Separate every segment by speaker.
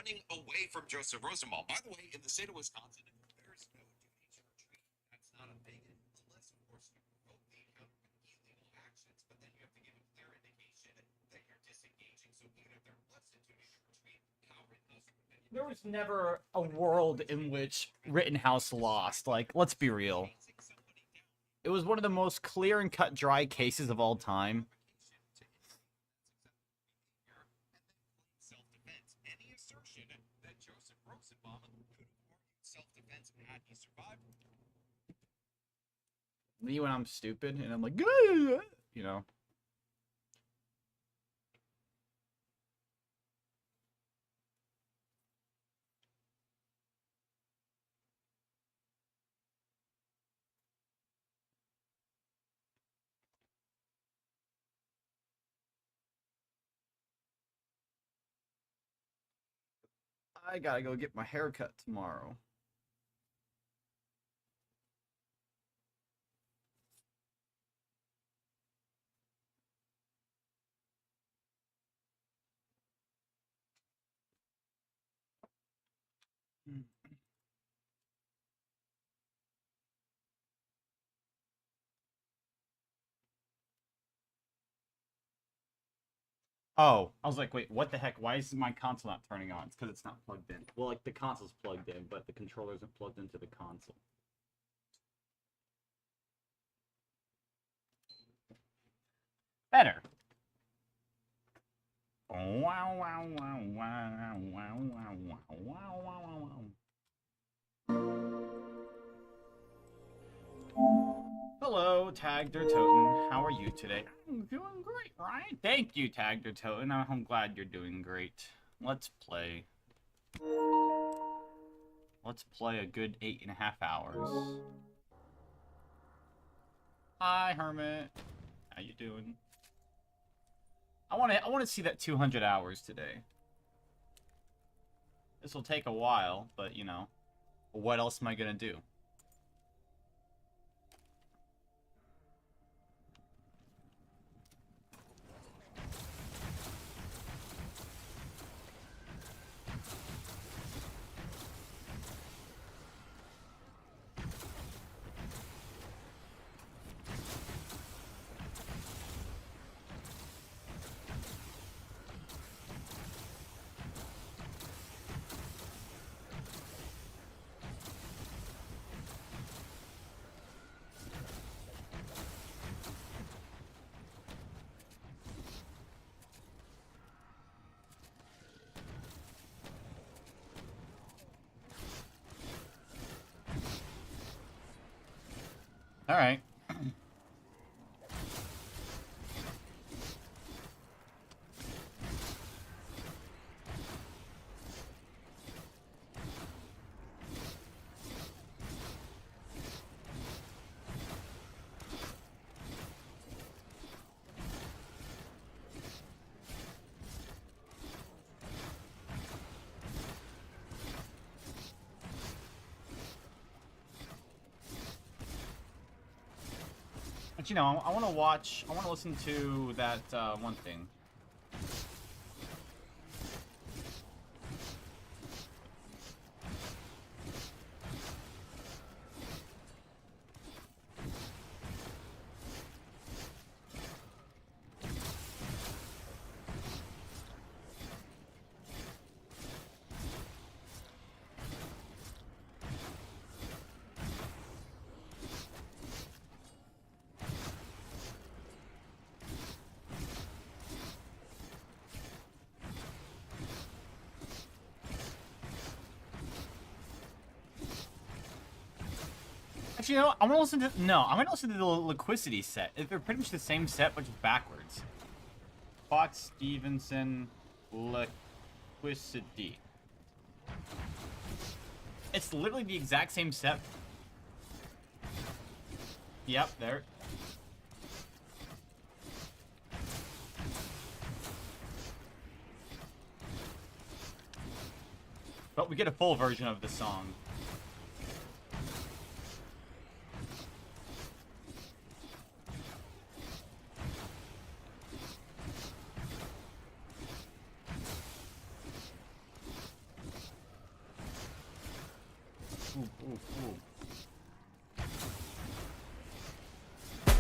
Speaker 1: running away from Joseph Rosenbaum. By the way, in the state of Wisconsin, there is no duty to retreat. That's not a thing, unless, of course, you remotely encounter illegal actions. But then you have to give a clear indication that you're disengaging. So even if there was a duty to retreat, how Rittenhouse would have been.
Speaker 2: There was never a world in which Rittenhouse lost. Like, let's be real. It was one of the most clear and cut dry cases of all time.
Speaker 1: Self-defense. Any assertion that Joseph Rosenbaum could have argued self-defense had he survived.
Speaker 2: Me when I'm stupid and I'm like, you know. I gotta go get my hair cut tomorrow. Oh, I was like, wait, what the heck? Why is my console not turning on? It's because it's not plugged in. Well, like, the console's plugged in, but the controller isn't plugged into the console. Better. Wow, wow, wow, wow, wow, wow, wow, wow, wow, wow. Hello, Tagged or Toten. How are you today? I'm doing great, right? Thank you, Tagged or Toten. I'm glad you're doing great. Let's play. Let's play a good 8.5 hours. Hi, Hermit. How you doing? I want to see that 200 hours today. This will take a while, but you know, what else am I gonna do? All right. But you know, I want to listen to that one thing. Actually, you know, I want to listen to... No, I'm going to listen to the Liquidity set. They're pretty much the same set, but just backwards. Fox Stevenson Liquidity. It's literally the exact same set. Yep, there. But we get a full version of the song.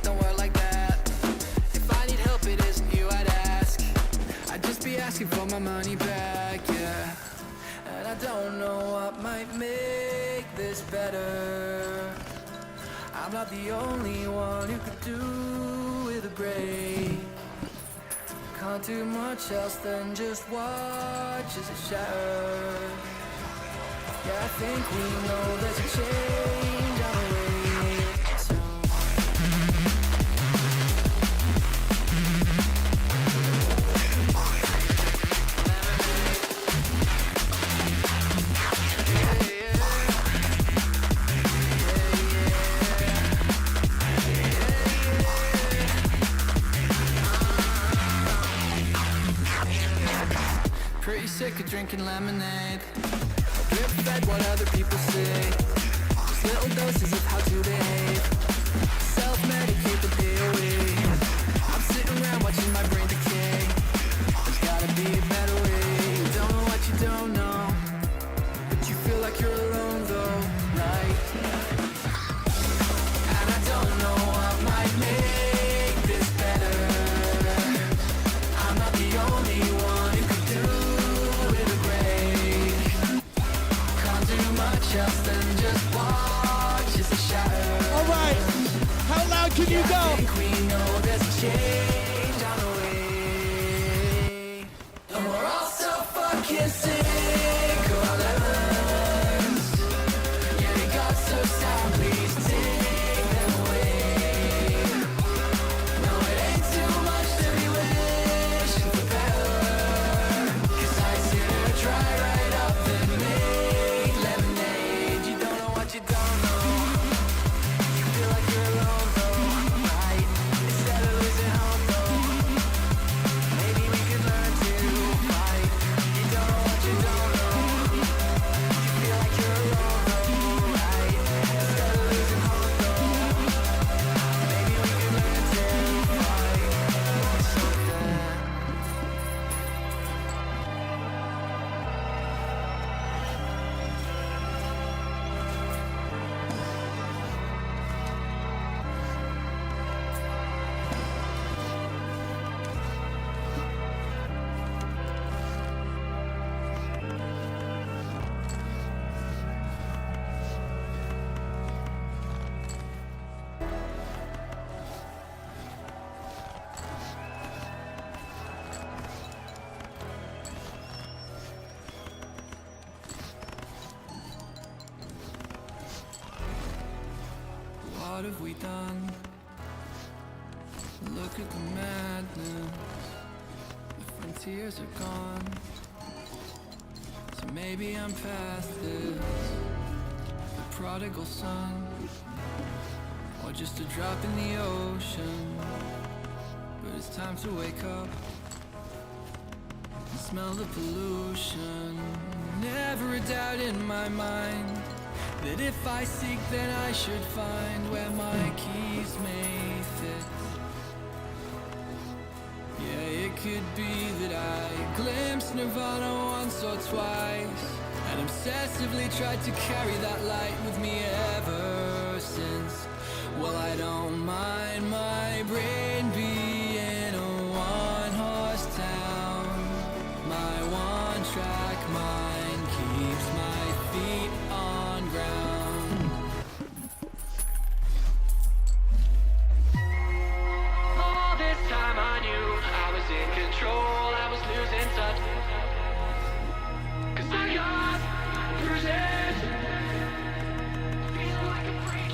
Speaker 3: Don't work like that. If I need help, it isn't you I'd ask. I'd just be asking for my money back, yeah. And I don't know what might make this better. I'm not the only one who could do with a break. Can't do much else than just watch as it shatters. Yeah, I think we know there's a change on the way. So pretty sick of drinking lemonade. Drip fed what other people say. Just little doses of how to behave. Self-medicate the day away. I'm sitting around watching my brain decay. There's gotta be a better way. You don't know what you don't know, but you feel like you're alone though, right? And I don't know what might make this better. I'm not the only one who could do with a break. Can't do much else than just watch as it shatters.
Speaker 4: All right, how loud can you
Speaker 3: I
Speaker 4: go?
Speaker 3: think we know there's a change on the way. And we're all so fucking sick of our lemons. Yeah, they got so sour, please take them away. No, it ain't too much to be wishing for better. 'Cause I sit here try right up and make lemonade. You don't know what you don't know. You feel like you're alone though, right? Instead of losing hope though, maybe we could learn to fight. You don't know what you don't know. You feel like you're alone though, right? Instead of losing hope though, maybe we could learn to fight something. What have we done? Look at the madness. The frontiers are gone. So maybe I'm past this. The prodigal son. Or just a drop in the ocean. But it's time to wake up and smell the pollution. Never a doubt in my mind that if I seek, then I should find where my keys may fit. Yeah, it could be that I glimpsed Nirvana once or twice, and obsessively tried to carry that light with me ever since. Well, I don't mind my brain being a one-horse town. My one-track mind keeps my feet on ground. All this time I knew I was in control, I was losing touch. 'Cause I got bruises, feeling like a freak.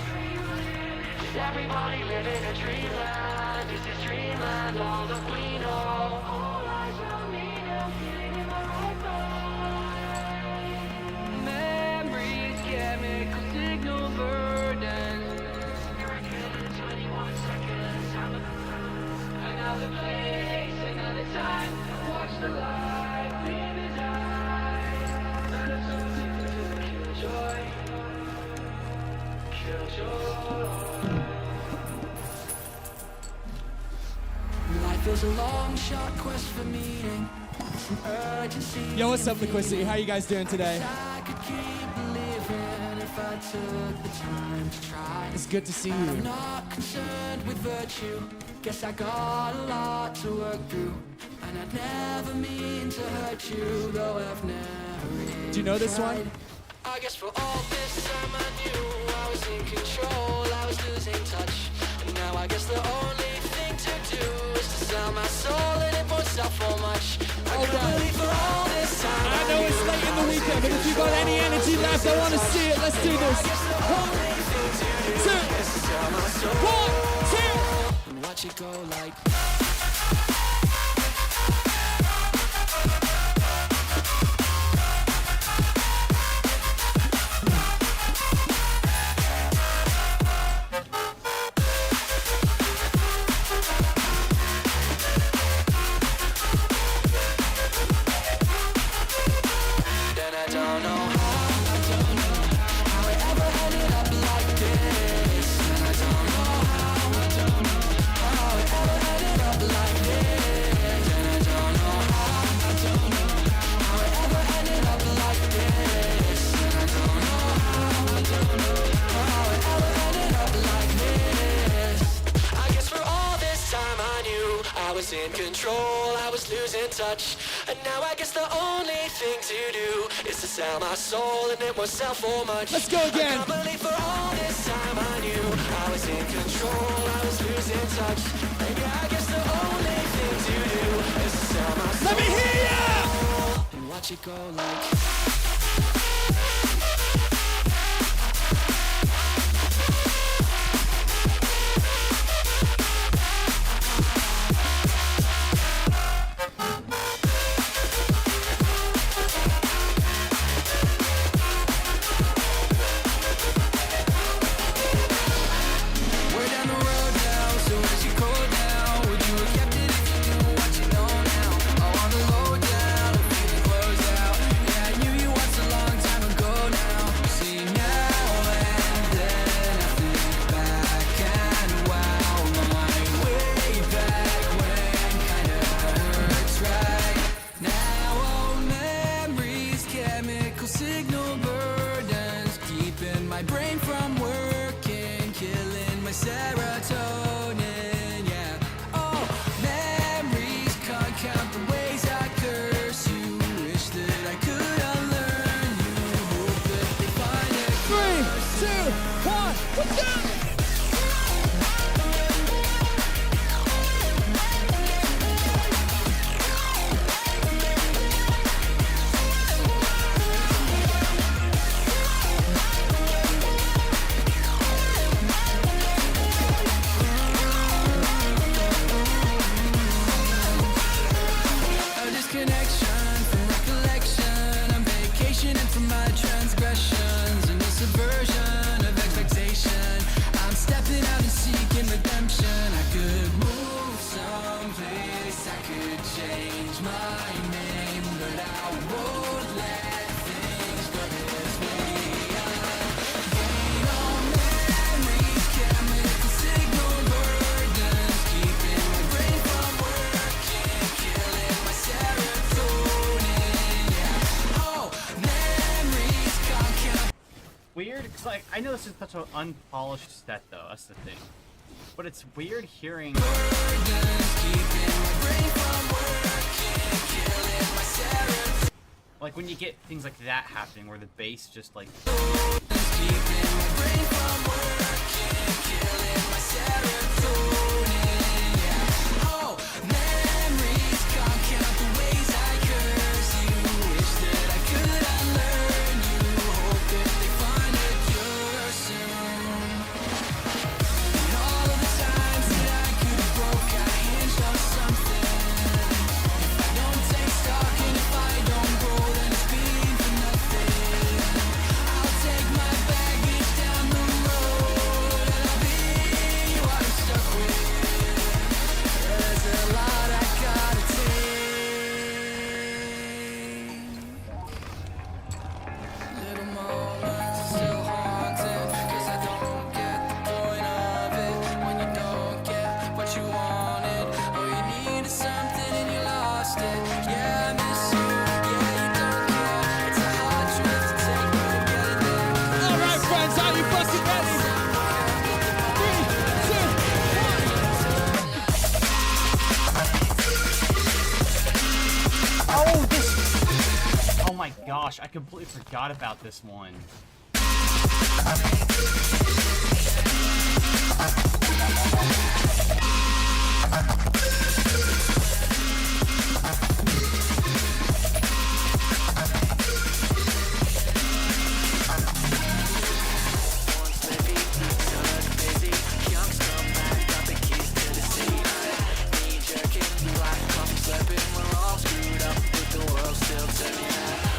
Speaker 3: Is everybody living a dreamland? Is this dreamland all that we know? All eyes on me now, feeling in my right mind. Memories, chemical signal burden. In 21 seconds, another place, another time. Watch the light in his eyes. And it's something to kill joy. Kill joy. Life is a long shot quest for meaning. Some urgency.
Speaker 4: Yo, what's up, Liquidity? How you guys doing today?
Speaker 3: I could keep living if I took the time to try.
Speaker 4: It's good to see
Speaker 3: I'm
Speaker 4: you.
Speaker 3: not concerned with virtue. Guess I got a lot to work through. And I'd never mean to hurt you, though I've never really
Speaker 4: Do you know this
Speaker 3: tried.
Speaker 4: one?
Speaker 3: I guess for all this time I knew I was in control, I was losing touch. And now I guess the only thing to do is to sell my soul and it won't sell for much. I
Speaker 4: All
Speaker 3: can't
Speaker 4: right.
Speaker 3: believe for all this time
Speaker 4: I know it's late in the weekend, but if you got any energy left, I want to see it. Let's do this. One, two, one, two.
Speaker 3: and watch it go like. Then I don't know how it ever ended up like this. And I don't know how it ever ended up like this. And I don't know how it ever ended up like this. And I don't know how it ever ended up like this. I guess for all this time I knew I was in control, I was losing touch. And now I guess the only thing to do is to sell my soul and it won't sell for much.
Speaker 4: Let's go again.
Speaker 3: I can't believe for all this time I knew I was in control, I was losing touch. And yeah, I guess the only thing to do is to sell my soul
Speaker 4: Let me hear ya!
Speaker 3: and watch it go like. We're down the road now, so as you go down, would you have kept it if you knew what you know now? Oh, on the low down, the feeling close out. Yeah, I knew you once a long time ago now. See now and then I think back and wow, my way back when kinda hurts right now. Oh, memories, chemical signal burdens, keeping my brain from working, killing my serotonin, yeah. Oh, memories can't count the ways I curse you. Wish that I could unlearn you. Hope that they find a
Speaker 4: 3, 2, 1, let's go!
Speaker 3: a disconnection from recollection. I'm vacationing from my transgressions and the subversion of expectation. I'm stepping out and seeking redemption. I could move someplace, I could change my name, but I won't let things go this way. Gain on memories, chemical signal burdens, keeping my brain from working, killing my serotonin. Yeah. Oh, memories can't count.
Speaker 2: Weird, cause like I know this is such an unpolished set though. That's the thing. But it's weird hearing. Like when you get things like that happening, where the bass just like.
Speaker 3: Oh, memories can't count the ways I curse you. Wish that I could unlearn you. Hope that they find a cure soon. And all of the times that I could have broke, I hinged on something. If I don't take stock and if I don't grow, then it's been for nothing. I'll take my baggage down the road and I'll be what I'm stuck with.
Speaker 2: gosh, I completely forgot about this one.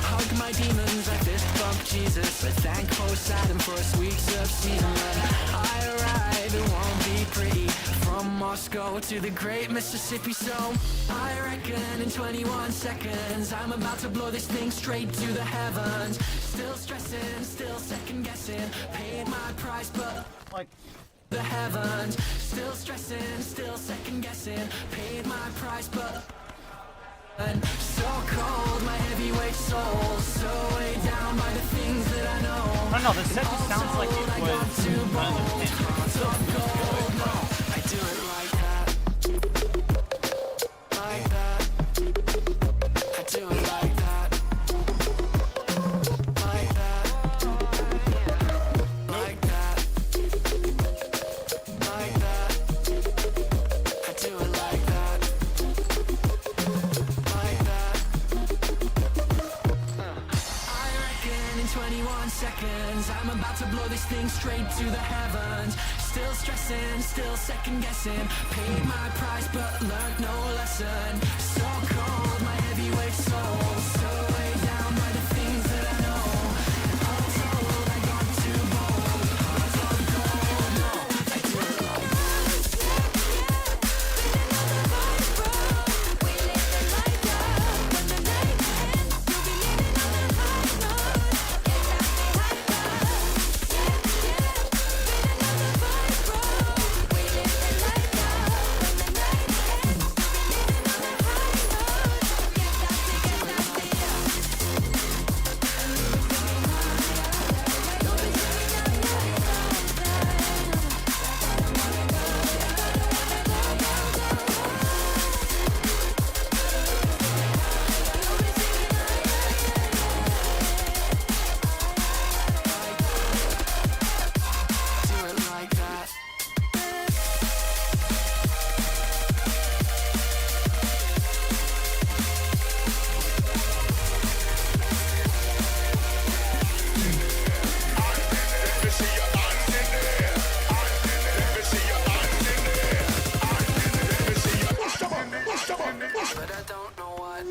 Speaker 3: Hug my demons, I fist bump Jesus. But thank Poseidon for a sweet sub-season. When I arrive, it won't be pretty. From Moscow to the great Mississippi. So I reckon in 21 seconds I'm about to blow this thing straight to the heavens. Still stressing, still second guessing. Paid my price, but
Speaker 2: Like,
Speaker 3: the heavens. Still stressing, still second guessing. Paid my price, but so cold, my heavyweight soul. So weighed down by the things that I know.
Speaker 2: I don't know, this set just sounds like it was one of the
Speaker 3: I do it like that. Like that. I do it like that. Like that. Like that. Like that. I do it like that. Like that. I reckon in 21 seconds I'm about to blow this thing straight to the heavens. Still stressing, still second guessing. Paid my price but learned no lesson. So cold, my heavyweight soul. So weighed down by the things that I know. All told, I got too bold. Heart of gold, no, I do it like but I don't know what.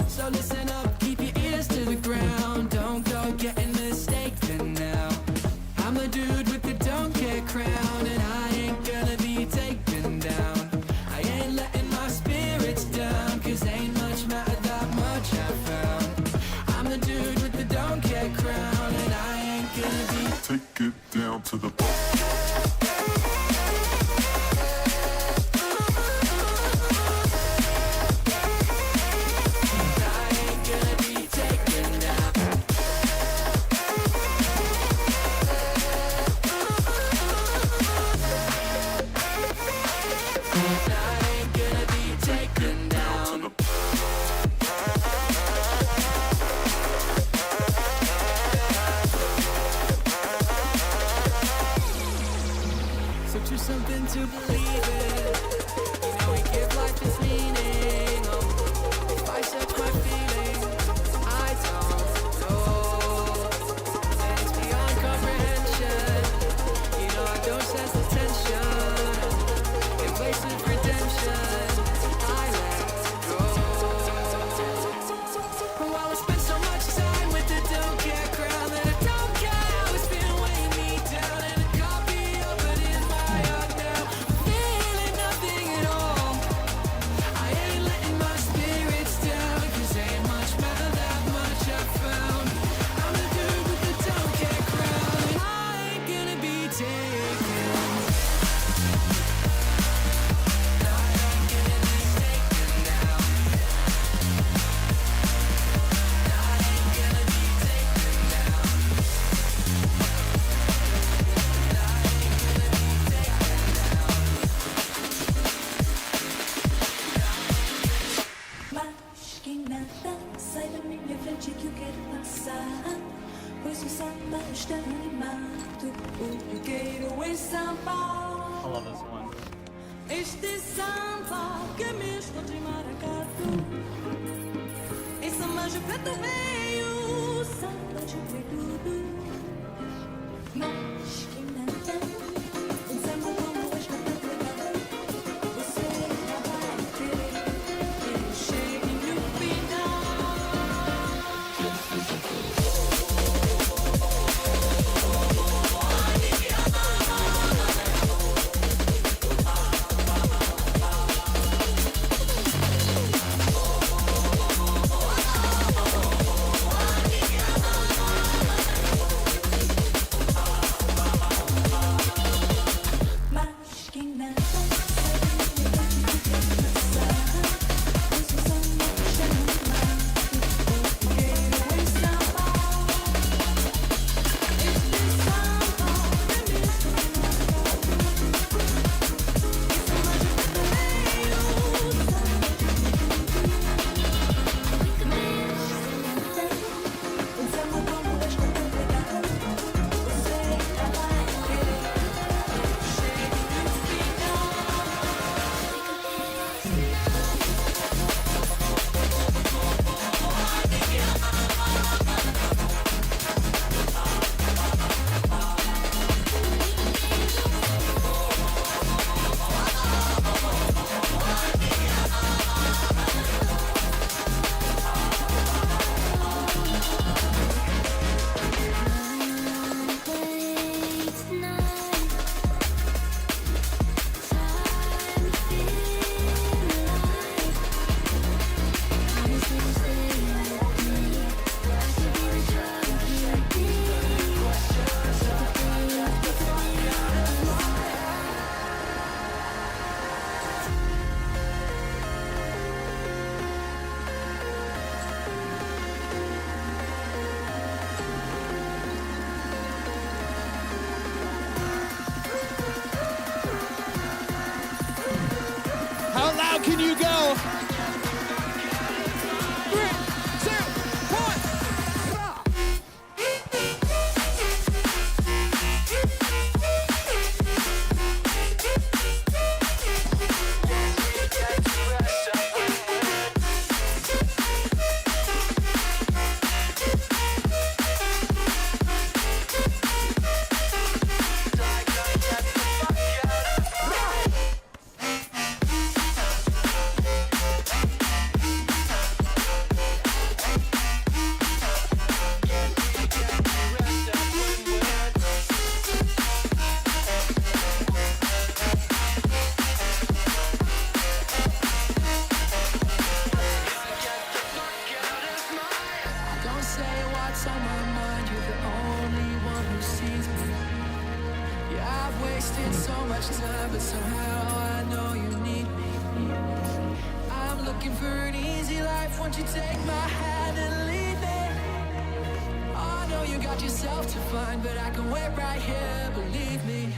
Speaker 3: So listen up, keep your ears to the ground. Don't go getting mistaken now. I'm the dude with the don't care crown, and I ain't gonna be taken down. I ain't letting my spirits down, cause ain't much matter that much I found. I'm the dude with the don't care crown, and I ain't gonna be.
Speaker 5: Take it down to the
Speaker 3: I ain't gonna be taken down. I ain't gonna be taken down. So choose something to believe in. You know we give life its meaning. Oh, if I search my feelings, I don't know. And it's beyond comprehension. You know I don't sense the tension.
Speaker 2: love this one.
Speaker 6: Este samba que é mesmo de maracatu. Esse samba de preto veio, samba de preto. Mas quem não tem um samba como este você não vai ter. Ele chega no final. Mas quem não
Speaker 4: How loud can you go? 3, 2, 1.
Speaker 3: Don't say what's on my mind, you're the only one who sees me. Yeah, I've wasted so much time, but somehow I know you need me. I'm looking for an easy life, won't you take my hand and lead me? I know you got yourself to find, but I can wait right here, believe me.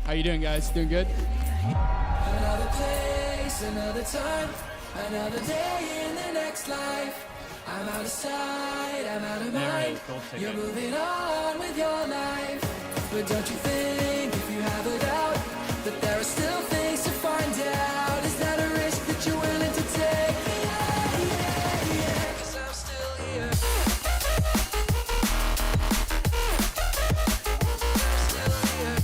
Speaker 4: How you doing, guys? Doing good?
Speaker 3: Another place, another time, another day in the next life. I'm out of sight, I'm out of
Speaker 2: There it
Speaker 3: mind.
Speaker 2: is, gold ticket.
Speaker 3: You're moving on with your life. But don't you think, if you have a doubt, that there are still things to find out? Is that a risk that you're willing to take? Yeah, yeah, yeah, 'cause I'm still here. I'm still here.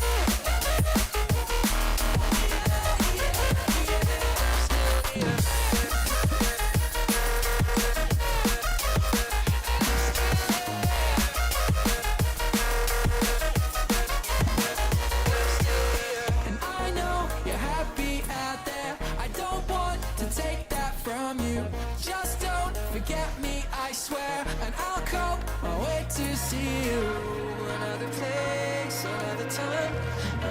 Speaker 3: And I know you're happy out there. I don't want to take that from you. Just don't forget me, I swear. And I'll cope, I'll wait to see you. Another place, another time,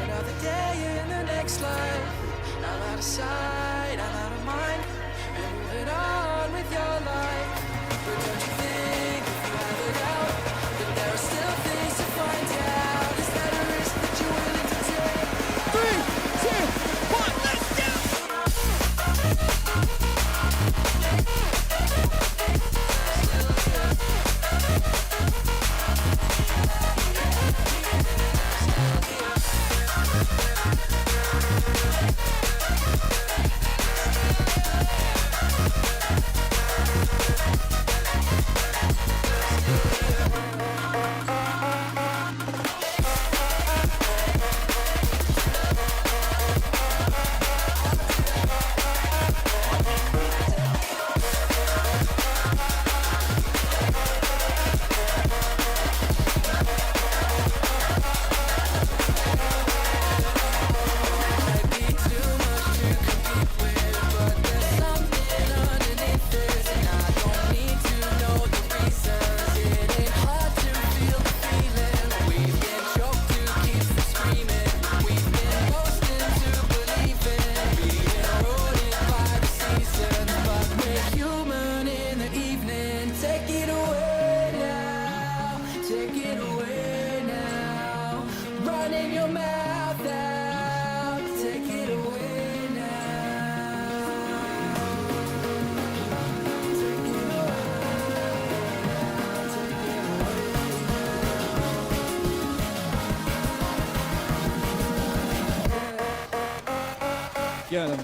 Speaker 3: another day in the next life. I'm out of sight, I'm out of mind. And moving on with your life. But don't you think, if you have a doubt, that there are still things to find out? Is that a risk that you're willing to take?
Speaker 4: 3, 2, 1. Let's go!
Speaker 3: running your mouth out. Take it away now. Take it away. Take it away.
Speaker 4: Get him.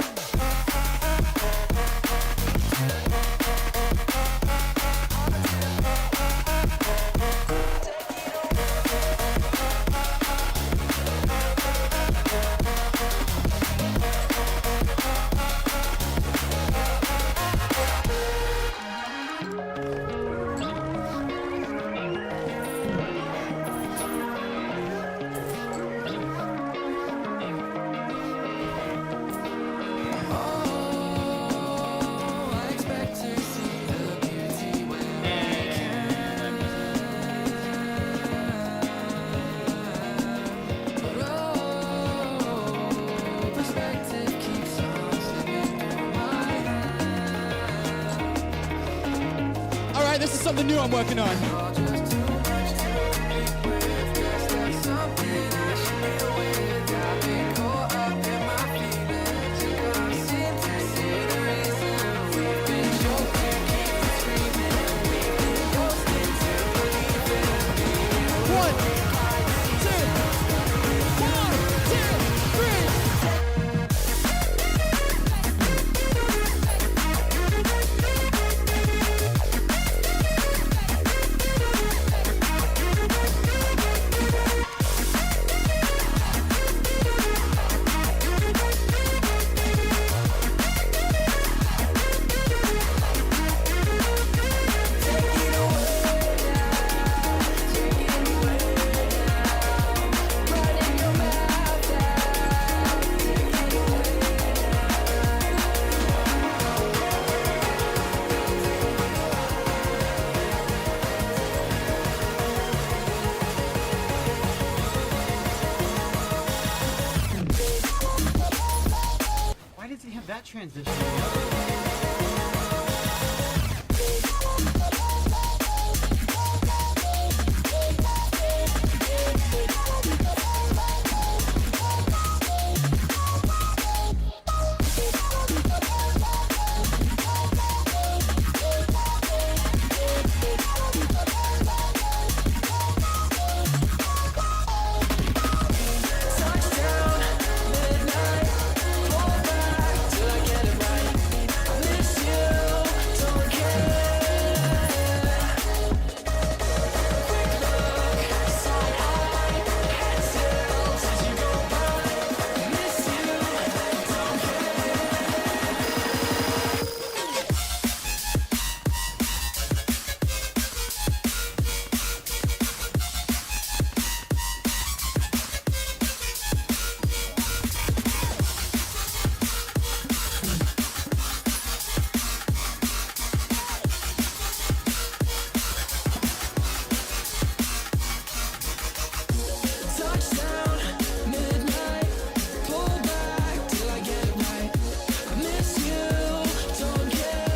Speaker 3: I expect to see the beauty when I can. But perspective keeps on slipping through my hand.
Speaker 4: All right, this is something new I'm working on.
Speaker 3: You're just too much to compete with. Guess that's something I should deal with. Got me caught up in my feelings. You can't seem to see the reason. We've been joking, keep on screaming. We've been ghosting to believe in being
Speaker 4: 1, 2, 1, 2, 3.
Speaker 3: running your mouth out. Take it away.
Speaker 2: Why does he have that transition?
Speaker 3: Touchdown, midnight, pull back till I get it right. I miss you, don't care. Quick look, side eye, head tilt as you go by. I miss you, don't Touchdown, midnight, pull back till I get it right. I miss you, don't care.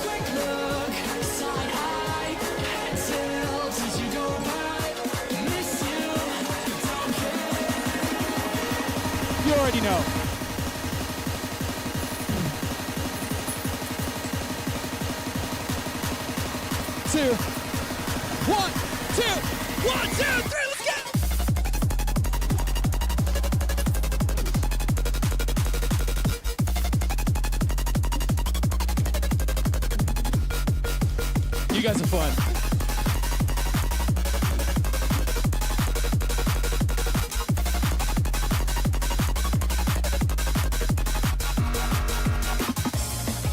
Speaker 3: Quick look, side eye, head tilt as you go by. I miss you, don't care.
Speaker 4: You already know. Two, 1, 2, 1, 2, 3, let's go! You guys are fun.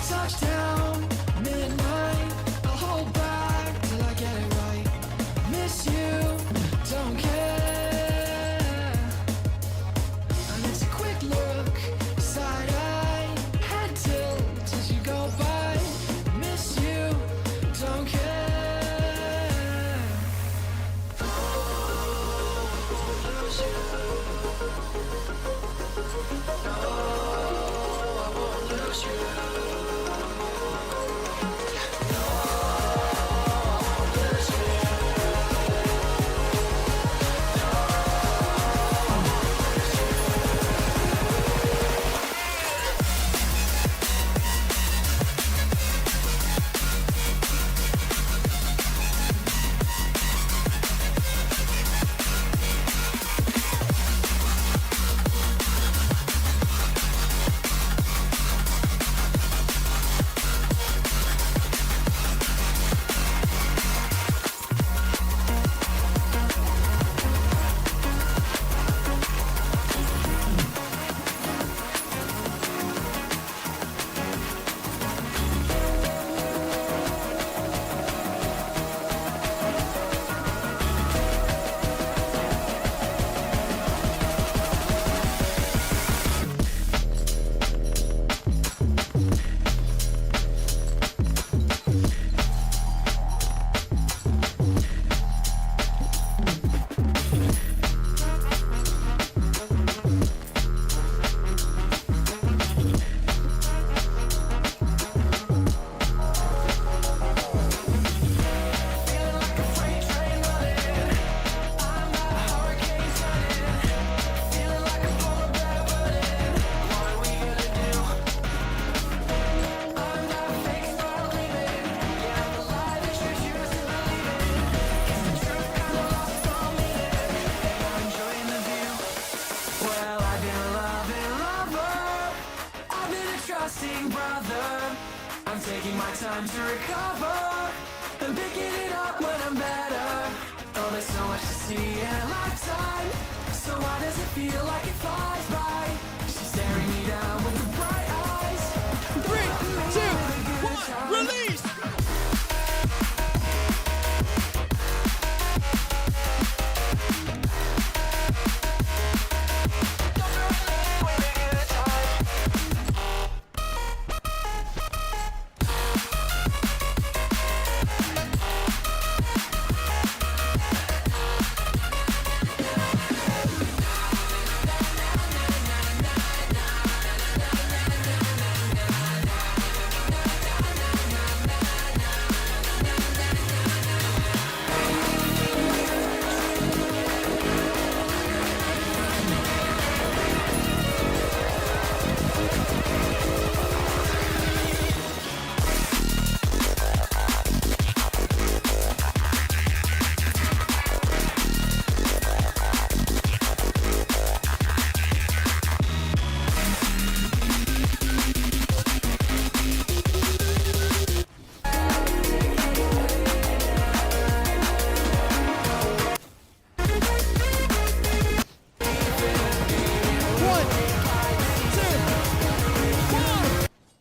Speaker 3: Touchdown, midnight, I'll hold back till I get it right. Miss you, don't care. And it's a quick look, side eye, head tilt as you go by. Miss you, don't care. time to recover and picking it up when I'm better. Oh, there's so much to see in a lifetime. So why does it feel like it flies by? She's staring me down with the bright eyes.
Speaker 4: 3, 2, 1, release!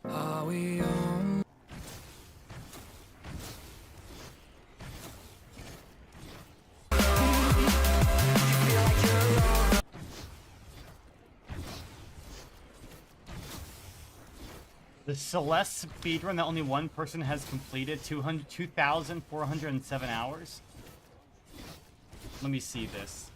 Speaker 3: Are we on?
Speaker 2: The Celeste speedrun that only one person has completed, 2,407 hours. Let me see this.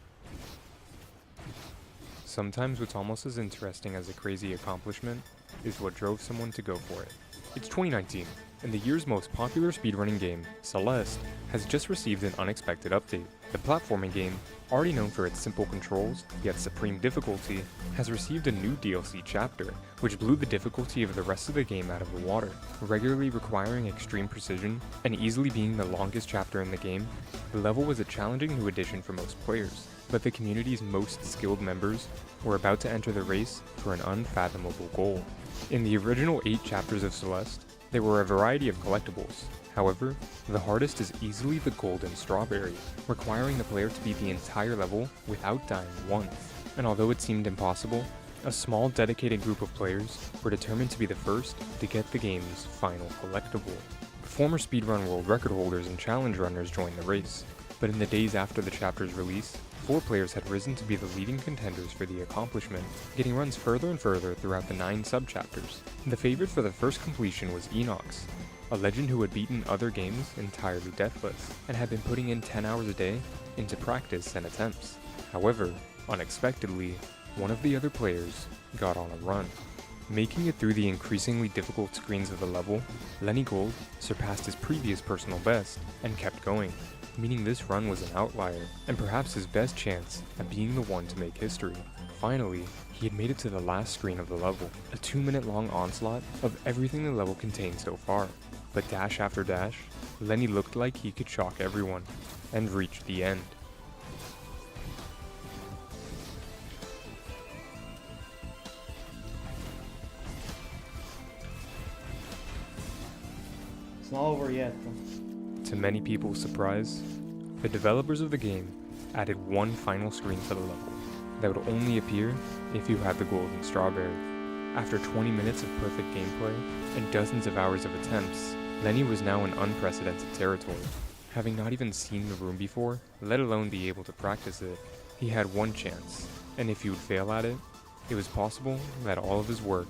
Speaker 7: Sometimes what's almost as interesting as a crazy accomplishment is what drove someone to go for it. It's 2019, and the year's most popular speedrunning game, Celeste, has just received an unexpected update. The platforming game, already known for its simple controls, yet supreme difficulty, has received a new DLC chapter, which blew the difficulty of the rest of the game out of the water. Regularly requiring extreme precision, and easily being the longest chapter in the game, the level was a challenging new addition for most players, but the community's most skilled members were about to enter the race for an unfathomable goal. In the original 8 chapters of Celeste, there were a variety of collectibles. However, the hardest is easily the Golden Strawberry, requiring the player to beat the entire level without dying once. And although it seemed impossible, a small dedicated group of players were determined to be the first to get the game's final collectible. Former speedrun world record holders and challenge runners joined the race, but in the days after the chapter's release, 4 players had risen to be the leading contenders for the accomplishment, getting runs further and further throughout the 9 sub-chapters. The favorite for the first completion was Enox, a legend who had beaten other games entirely deathless, and had been putting in 10 hours a day into practice and attempts. However, unexpectedly, one of the other players got on a run. Making it through the increasingly difficult screens of the level, Lenny Gold surpassed his previous personal best and kept going, meaning this run was an outlier, and perhaps his best chance at being the one to make history. Finally, he had made it to the last screen of the level, a 2-minute long onslaught of everything the level contained so far. But dash after dash, Lenny looked like he could shock everyone, and reached the end.
Speaker 2: It's not over yet.
Speaker 7: To many people's surprise, the developers of the game added one final screen to the level that would only appear if you had the Golden Strawberry. After 20 minutes of perfect gameplay and dozens of hours of attempts, Lenny was now in unprecedented territory. Having not even seen the room before, let alone be able to practice it, he had one chance, and if he would fail at it, it was possible that all of his work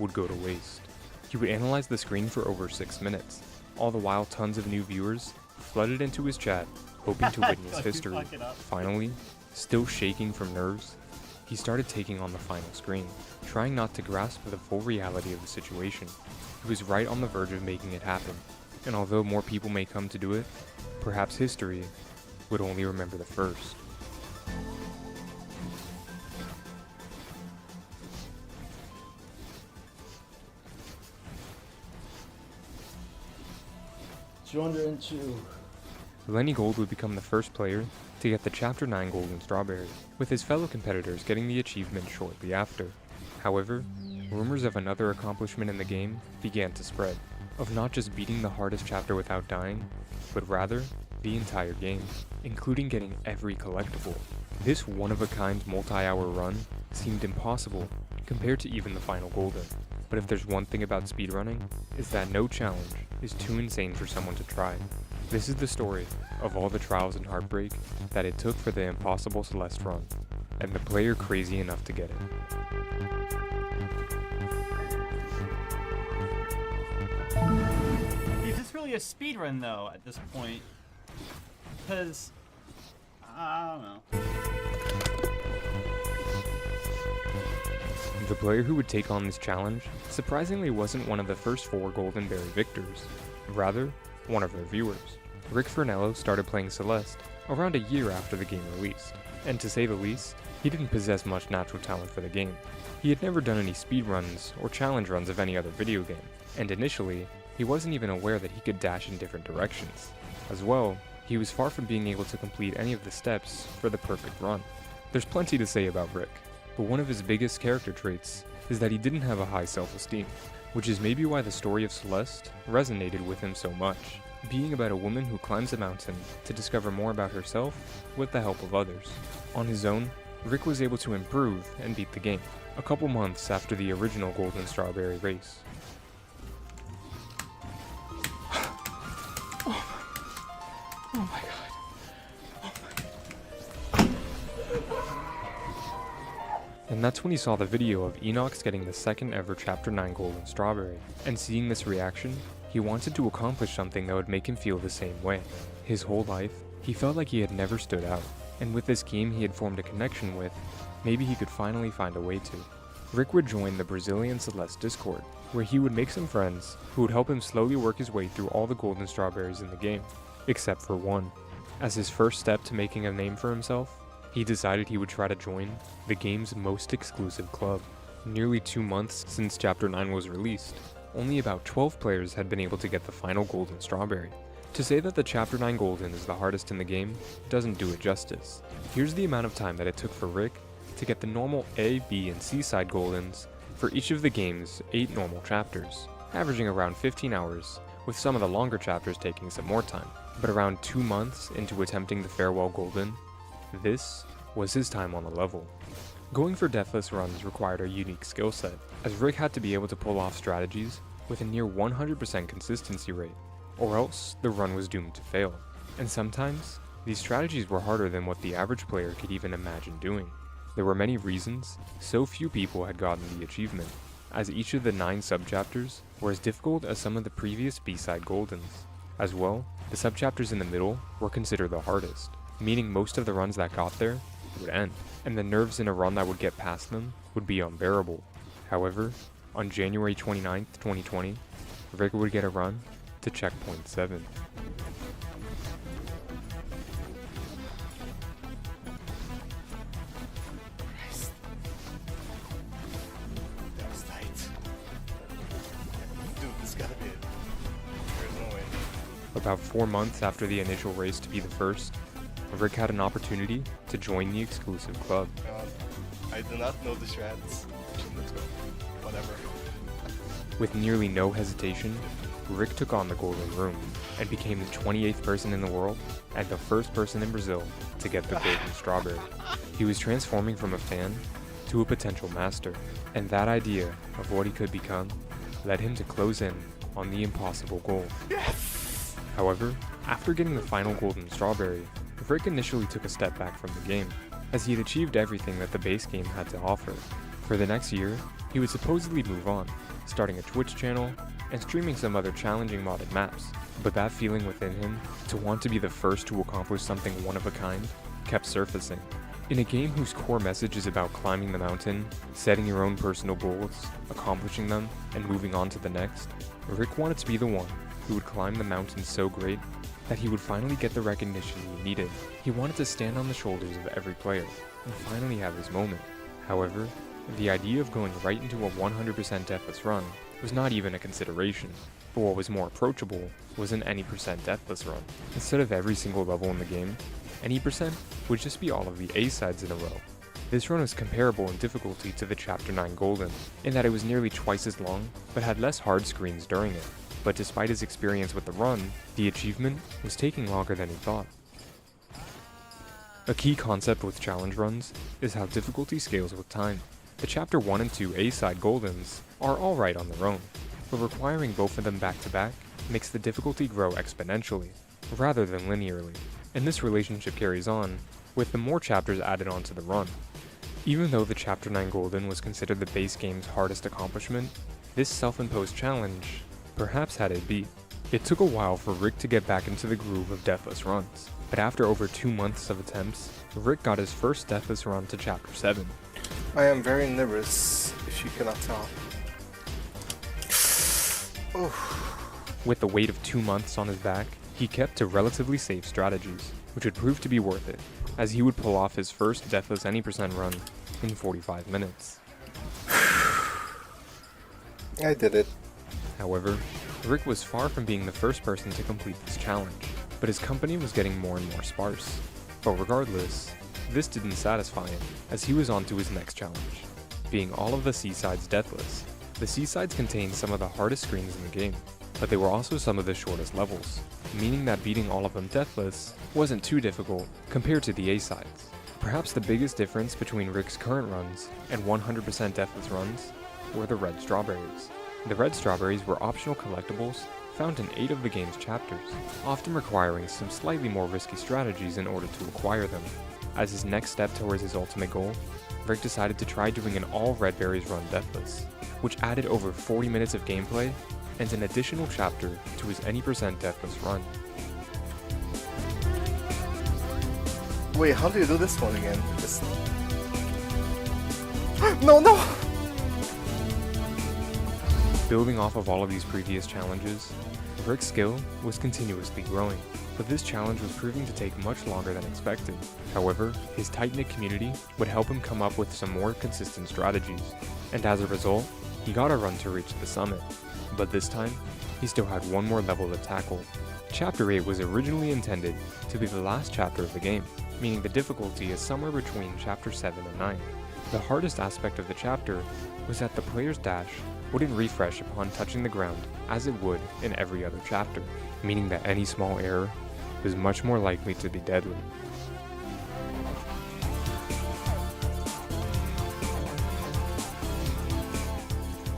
Speaker 7: would go to waste. He would analyze the screen for over 6 minutes, all the while tons of new viewers flooded into his chat, hoping to witness history. Finally, still shaking from nerves, he started taking on the final screen, trying not to grasp the full reality of the situation. He was right on the verge of making it happen, and although more people may come to do it, perhaps history would only remember the first. Lenny Gold would become the first player to get the Chapter 9 Golden Strawberry, with his fellow competitors getting the achievement shortly after. However, rumors of another accomplishment in the game began to spread. of not just beating the hardest chapter without dying, but rather the entire game, including getting every collectible. This one-of-a-kind multi-hour run seemed impossible compared to even the final Golden. But if there's one thing about speedrunning, is that no challenge is too insane for someone to try. This is the story of all the trials and heartbreak that it took for the impossible Celeste run, and the player crazy enough to get it.
Speaker 2: Is this really a speedrun though at this point? Because I don't know.
Speaker 7: The player who would take on this challenge surprisingly wasn't one of the first 4 Golden Berry victors, rather, one of their viewers. Rick Fernello started playing Celeste around a year after the game released, and to say the least, he didn't possess much natural talent for the game. He had never done any speedruns or challenge runs of any other video game, and initially, he wasn't even aware that he could dash in different directions. As well, he was far from being able to complete any of the steps for the perfect run. There's plenty to say about Rick, but one of his biggest character traits is that he didn't have a high self-esteem, which is maybe why the story of Celeste resonated with him so much, being about a woman who climbs a mountain to discover more about herself with the help of others. On his own, Rick was able to improve and beat the game, a couple months after the original Golden Strawberry race. And that's when he saw the video of Enox getting the second ever Chapter 9 Golden Strawberry, and seeing this reaction, he wanted to accomplish something that would make him feel the same way. His whole life, he felt like he had never stood out, and with this game he had formed a connection with, maybe he could finally find a way to. Rick would join the Brazilian Celeste Discord, where he would make some friends who would help him slowly work his way through all the Golden Strawberries in the game, except for one. As his first step to making a name for himself, he decided he would try to join the game's most exclusive club. Nearly 2 months since Chapter 9 was released, only about 12 players had been able to get the final Golden Strawberry. To say that the Chapter 9 Golden is the hardest in the game doesn't do it justice. Here's the amount of time that it took for Rick to get the normal A, B, and C side Goldens for each of the game's 8 normal chapters, averaging around 15 hours, with some of the longer chapters taking some more time. But around 2 months into attempting the Farewell Golden, this was his time on the level. Going for deathless runs required a unique skill set, as Rick had to be able to pull off strategies with a near 100% consistency rate, or else the run was doomed to fail. And sometimes, these strategies were harder than what the average player could even imagine doing. There were many reasons so few people had gotten the achievement, as each of the 9 subchapters were as difficult as some of the previous B-side Goldens. As well, the subchapters in the middle were considered the hardest, meaning most of the runs that got there would end, and the nerves in a run that would get past them would be unbearable. However, on January 29th, 2020, Rick would get a run to checkpoint 7.
Speaker 8: That was tight. Dude, this gotta be it. There's no way.
Speaker 7: About 4 months after the initial race to be the first, Rick had an opportunity to join the exclusive club.
Speaker 8: I do not know the strats. Let's go. Whatever.
Speaker 7: With nearly no hesitation, Rick took on the Golden Room and became the 28th person in the world and the first person in Brazil to get the Golden Strawberry. He was transforming from a fan to a potential master, and that idea of what he could become led him to close in on the impossible goal.
Speaker 8: Yes!
Speaker 7: However, after getting the final Golden Strawberry, Rick initially took a step back from the game, as he had achieved everything that the base game had to offer. For the next year, he would supposedly move on, starting a Twitch channel and streaming some other challenging modded maps, but that feeling within him to want to be the first to accomplish something one of a kind kept surfacing. In a game whose core message is about climbing the mountain, setting your own personal goals, accomplishing them, and moving on to the next, Rick wanted to be the one who would climb the mountain so great that he would finally get the recognition he needed. He wanted to stand on the shoulders of every player and finally have his moment. However, the idea of going right into a 100% deathless run was not even a consideration, but what was more approachable was an any percent deathless run. Instead of every single level in the game, any percent would just be all of the A sides in a row, This run was comparable in difficulty to the Chapter 9 Golden, in that it was nearly twice as long, but had less hard screens during it. But despite his experience with the run, the achievement was taking longer than he thought. A key concept with challenge runs is how difficulty scales with time. The Chapter 1 and 2 A-side Goldens are alright on their own, but requiring both of them back to back makes the difficulty grow exponentially, rather than linearly, and this relationship carries on, with the more chapters added onto the run. Even though the Chapter 9 Golden was considered the base game's hardest accomplishment, this self-imposed challenge perhaps had it beat. It took a while for Rick to get back into the groove of deathless runs, but after over 2 months of attempts, Rick got his first deathless run to Chapter 7.
Speaker 9: I am very nervous, if you cannot tell.
Speaker 7: With the weight of 2 months on his back, he kept to relatively safe strategies, which would prove to be worth it, as he would pull off his first deathless any percent run in 45 minutes.
Speaker 9: I did it.
Speaker 7: However, Rick was far from being the first person to complete this challenge, but his company was getting more and more sparse. But regardless, this didn't satisfy him, as he was on to his next challenge, being all of the Seasides deathless. The Seasides contained some of the hardest screens in the game, but they were also some of the shortest levels, meaning that beating all of them deathless wasn't too difficult compared to the A-sides. Perhaps the biggest difference between Rick's current runs and 100% deathless runs were the red strawberries. The red strawberries were optional collectibles found in 8 of the game's chapters, often requiring some slightly more risky strategies in order to acquire them. As his next step towards his ultimate goal, Rick decided to try doing an all red berries run deathless, which added over 40 minutes of gameplay and an additional chapter to his any percent deathless run.
Speaker 9: Wait, how do you do this one again? Just... No!
Speaker 7: Building off of all of these previous challenges, Rick's skill was continuously growing, but this challenge was proving to take much longer than expected. However, his tight-knit community would help him come up with some more consistent strategies, and as a result, he got a run to reach the summit. But this time, he still had one more level to tackle. Chapter 8 was originally intended to be the last chapter of the game, meaning the difficulty is somewhere between Chapter 7 and 9. The hardest aspect of the chapter was that the player's dash wouldn't refresh upon touching the ground as it would in every other chapter, meaning that any small error was much more likely to be deadly.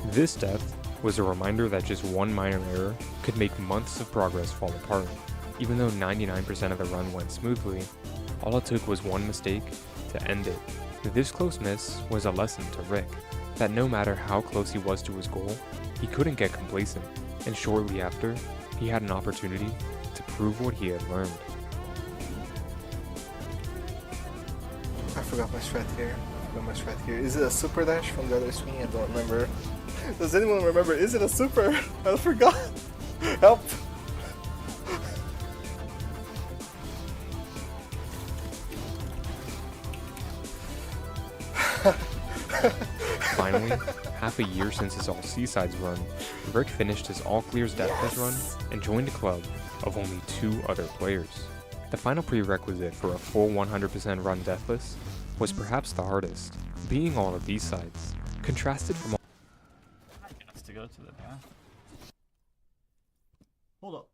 Speaker 7: This death was a reminder that just one minor error could make months of progress fall apart. Even though 99% of the run went smoothly, all it took was one mistake to end it. This close miss was a lesson to Rick, that no matter how close he was to his goal, he couldn't get complacent, and shortly after, he had an opportunity to prove what he had learned.
Speaker 9: I forgot my strat here. Is it a super dash from the other screen? I don't remember. Does anyone remember? Is it a super? I forgot. Help!
Speaker 7: Finally, half a year since his All Seasides run, Rick finished his All Clears Deathless run and joined a club of only 2 other players. The final prerequisite for a full 100% run Deathless was perhaps the hardest, being all of these sides, contrasted from all
Speaker 2: To go to the bath. Hold up.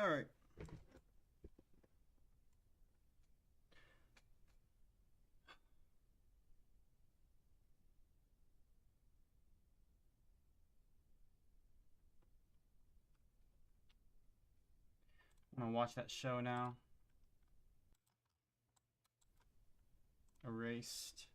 Speaker 2: All right. I'm gonna watch that show now. Erased.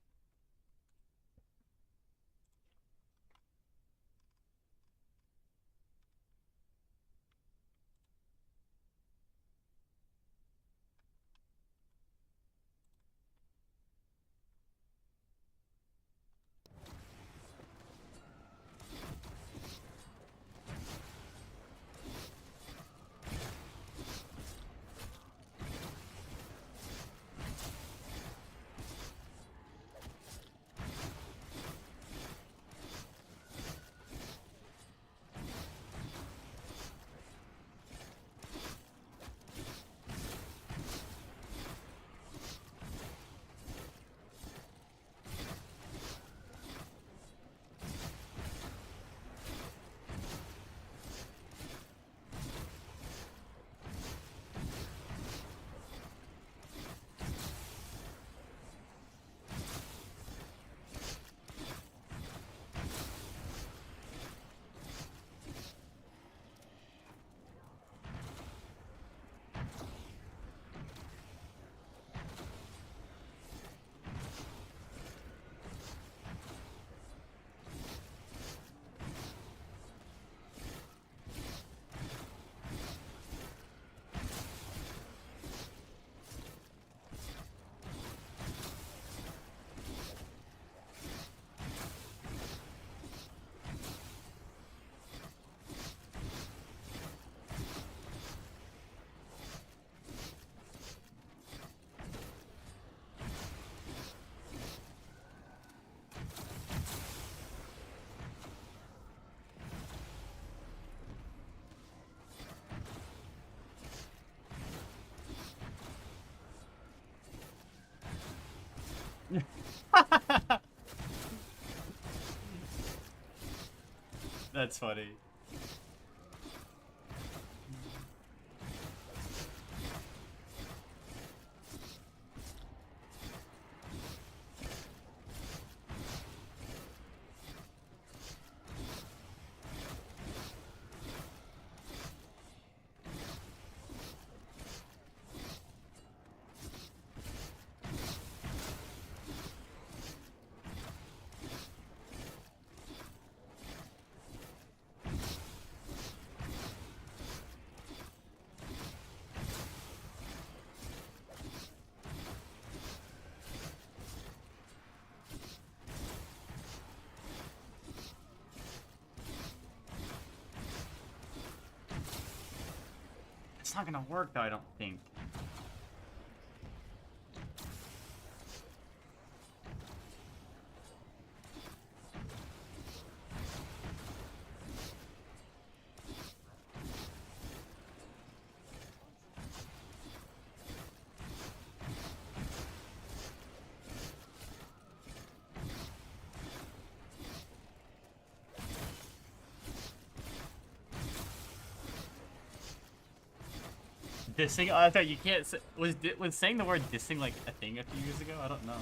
Speaker 2: That's funny. It's not gonna work though, I don't think. Dissing? Oh, I thought you can't say, was saying the word dissing like a thing a few years ago? I don't know.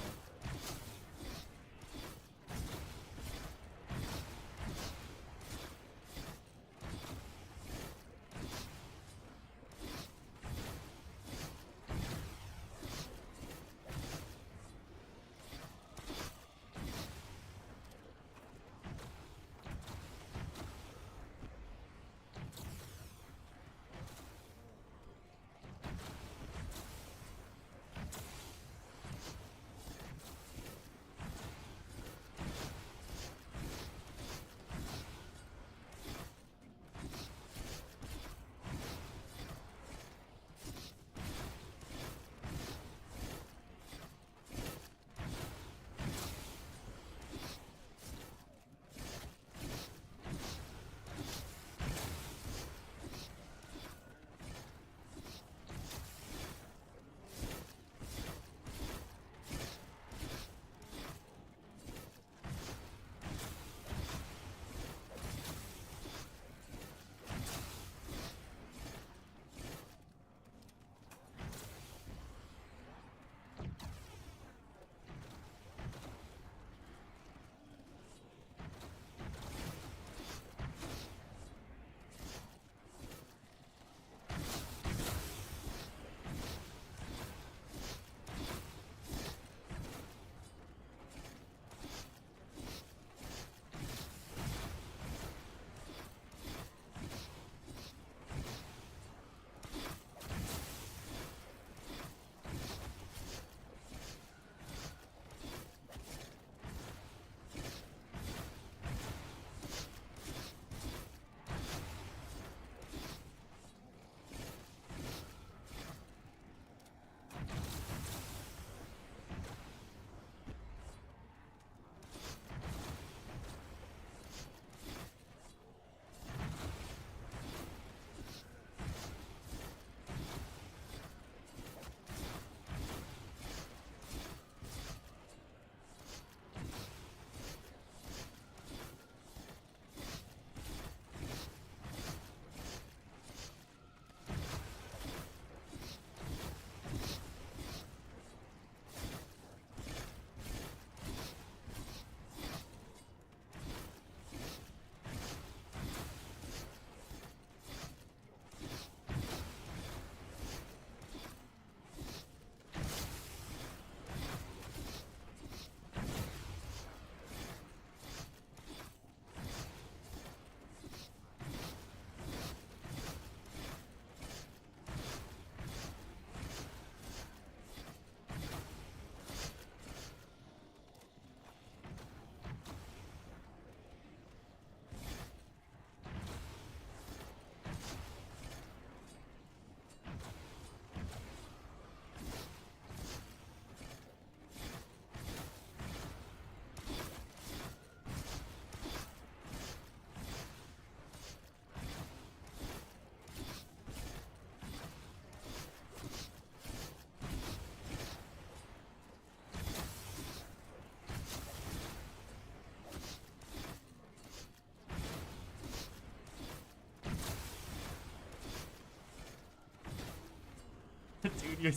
Speaker 2: Dude, you're...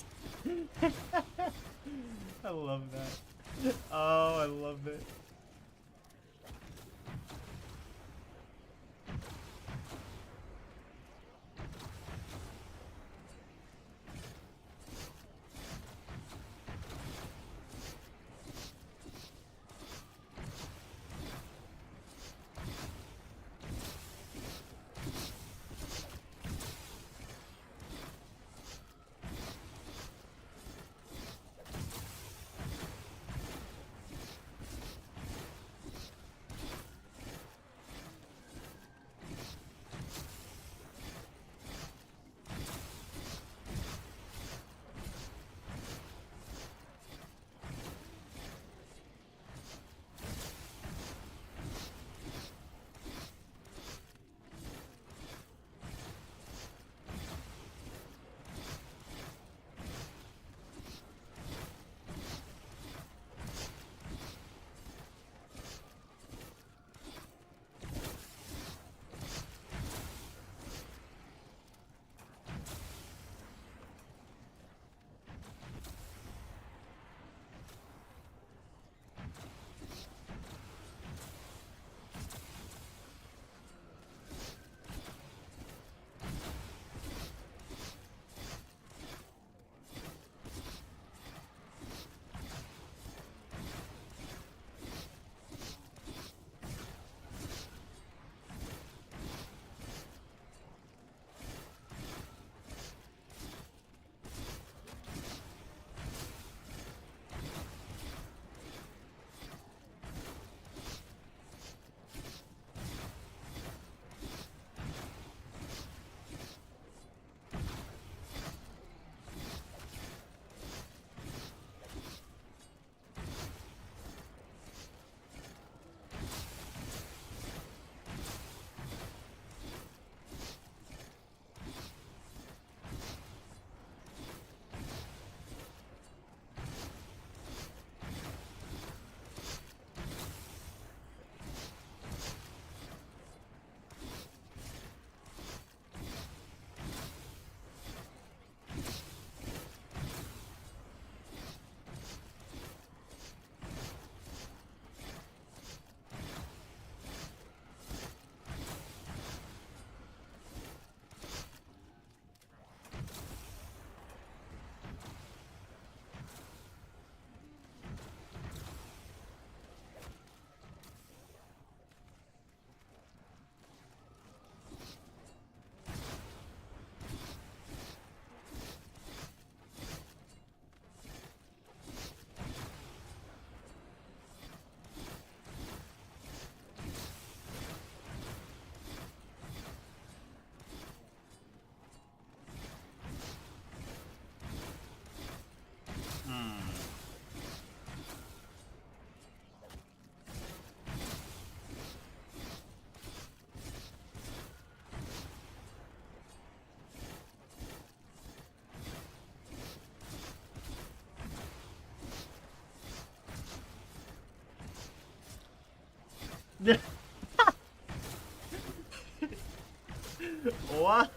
Speaker 2: I love that. Oh, I love it. What?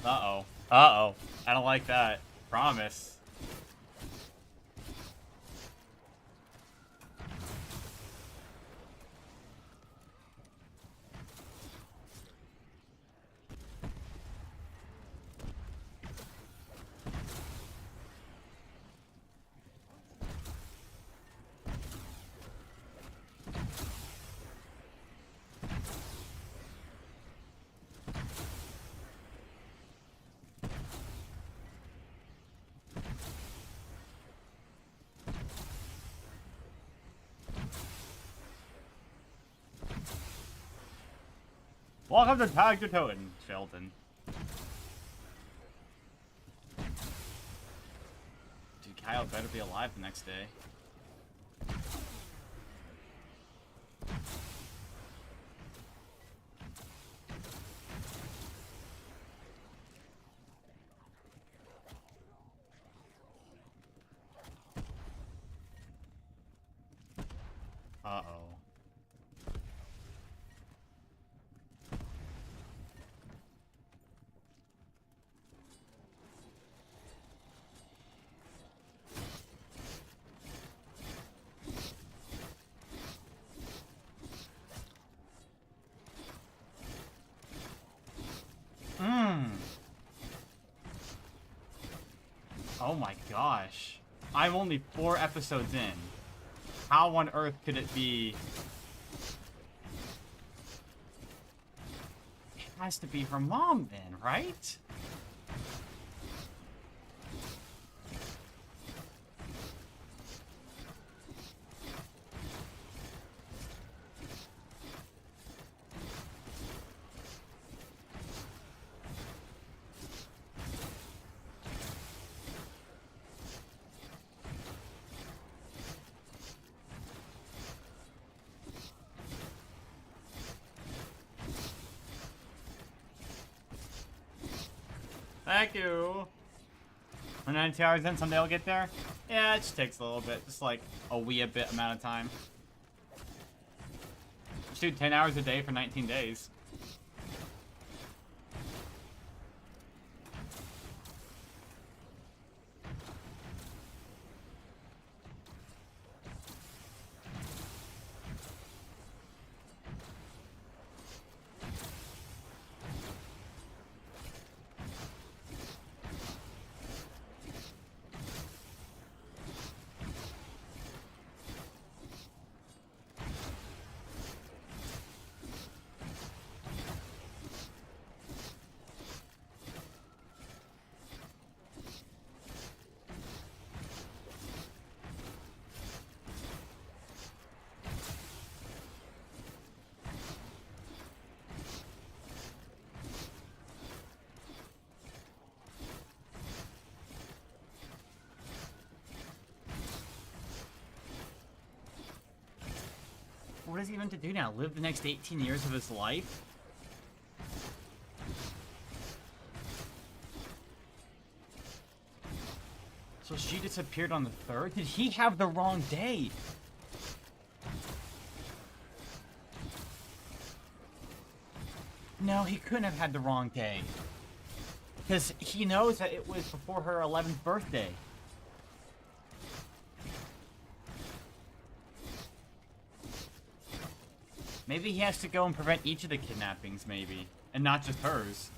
Speaker 2: Uh-oh. Uh-oh. I don't like that. Promise. Welcome to Tag to Toten, Shelton. Dude, Kyle better be alive the next day. Uh-oh. Oh my gosh. I'm only 4 episodes in. How on earth could it be? It has to be her mom then, right? Thank you. When 90 hours in, someday I'll get there. Yeah, it just takes a little bit. Just like a wee bit amount of time. Just do 10 hours a day for 19 days. What is he meant to do now? Live the next 18 years of his life? So she disappeared on the 3rd? Did he have the wrong day? No, he couldn't have had the wrong day. Because he knows that it was before her 11th birthday. Maybe he has to go and prevent each of the kidnappings, maybe. And not just hers.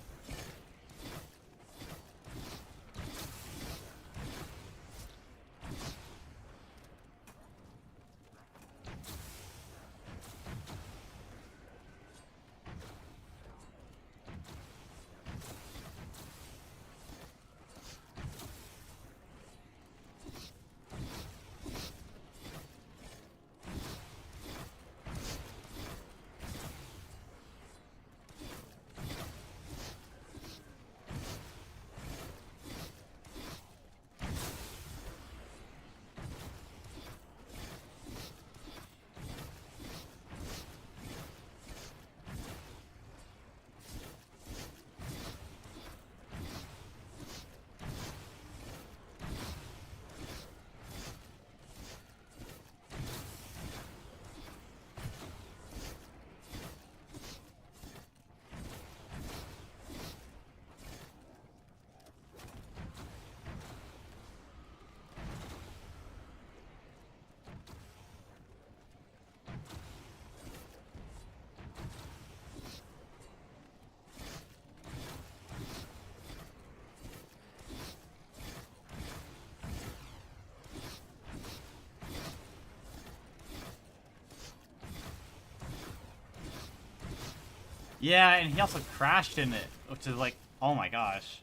Speaker 2: Yeah, and he also crashed in it, which is like, oh my gosh.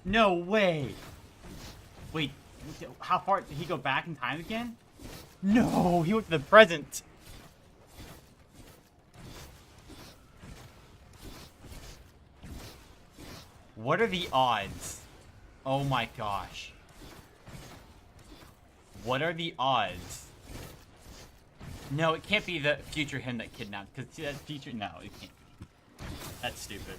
Speaker 2: No way! Wait, how far did he go back in time again? No, he went to the present. What are the odds? Oh my gosh. What are the odds? No, it can't be the future him that kidnapped, because that future, no, it can't be. That's stupid.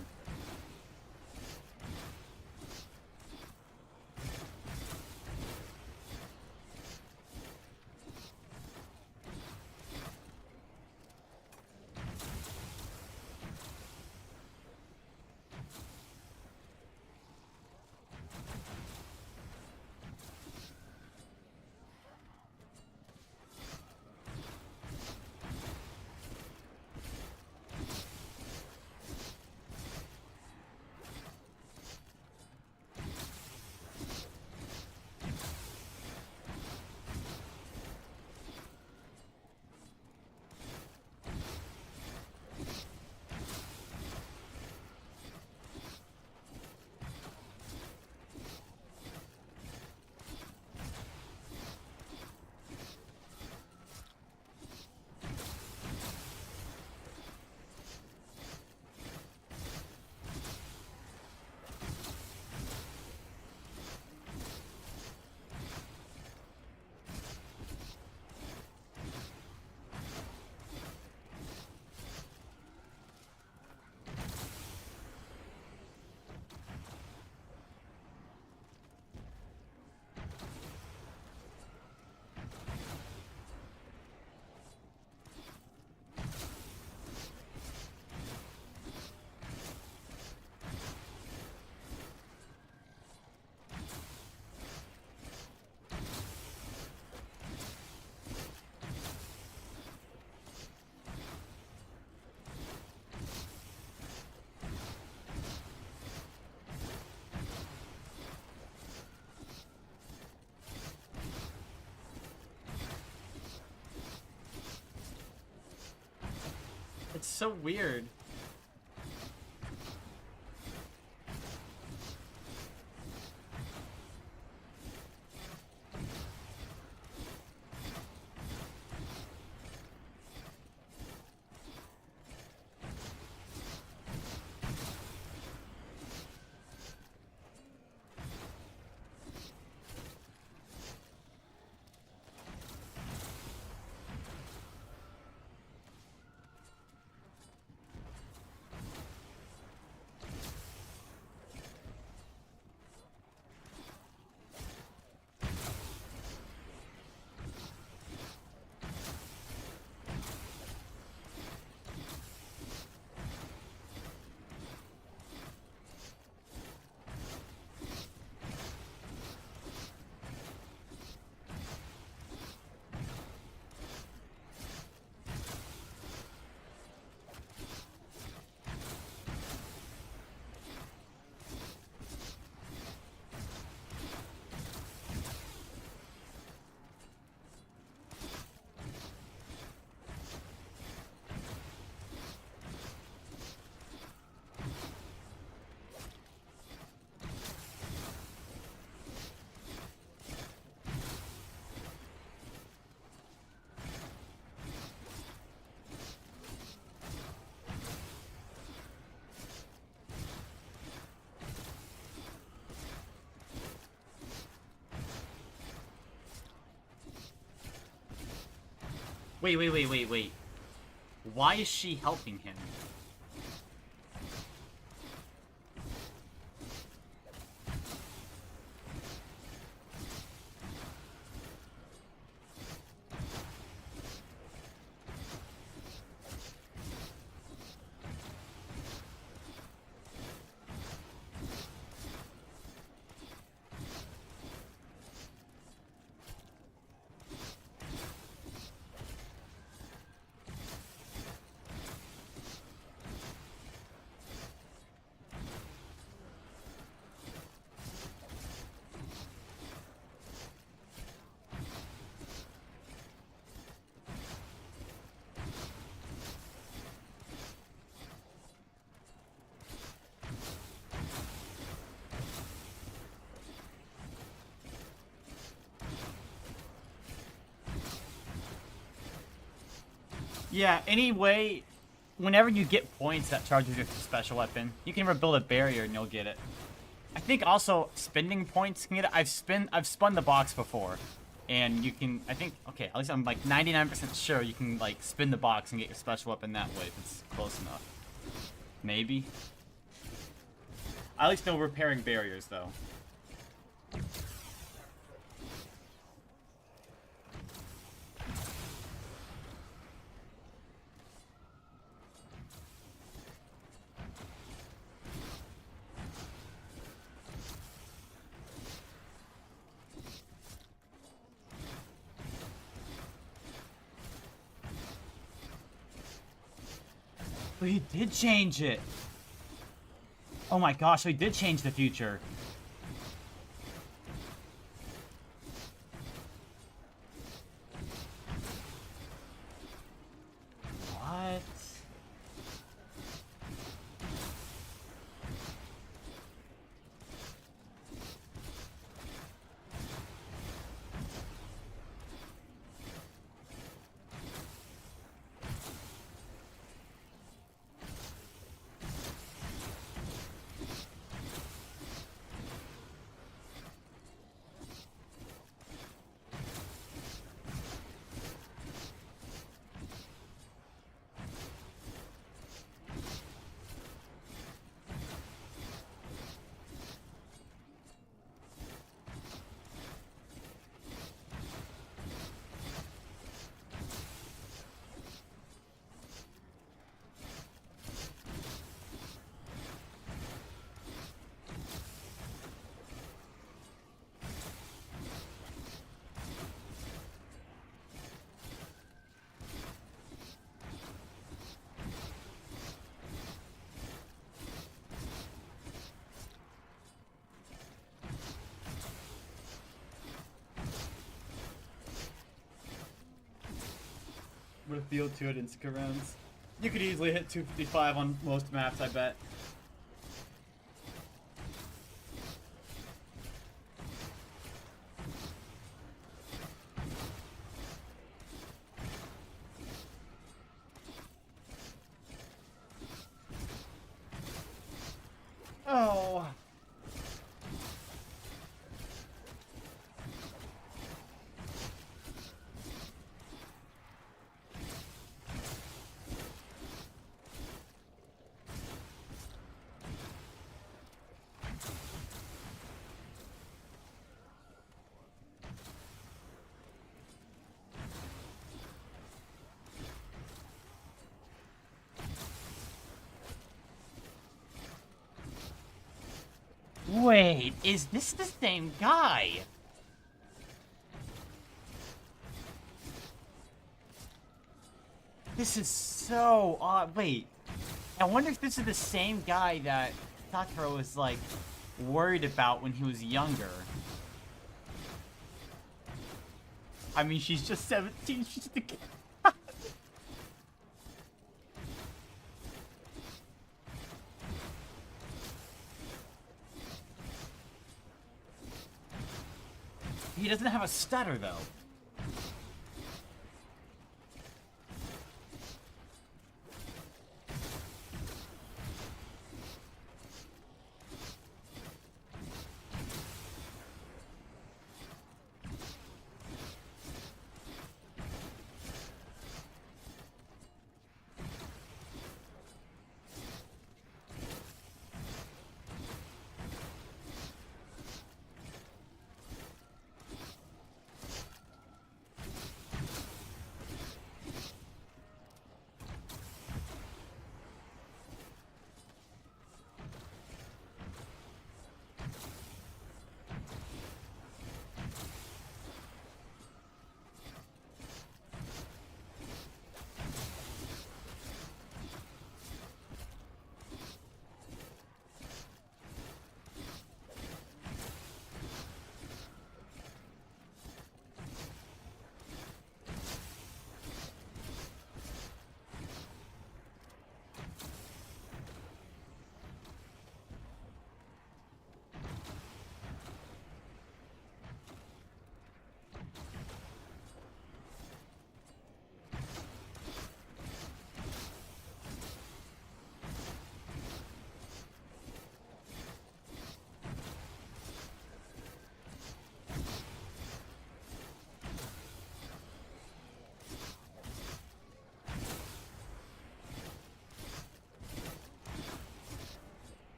Speaker 2: It's so weird. Wait. Why is she helping him? Yeah, anyway, whenever you get points that charges your special weapon, you can never build a barrier and you'll get it. I think also spending points can get it. I've spun the box before, and you can, I think, okay, at least I'm like 99% sure you can like spin the box and get your special weapon that way if it's close enough. Maybe. I at least know repairing barriers though. But he did change it. Oh my gosh, so he did change the future. What? What a field to it in Insca rounds. You could easily hit 255 on most maps, I bet. Oh. Wait, is this the same guy? This is so odd. Wait, I wonder if this is the same guy that Sakura was, like, worried about when he was younger. I mean, she's just 17. She's the kid. He doesn't have a stutter, though.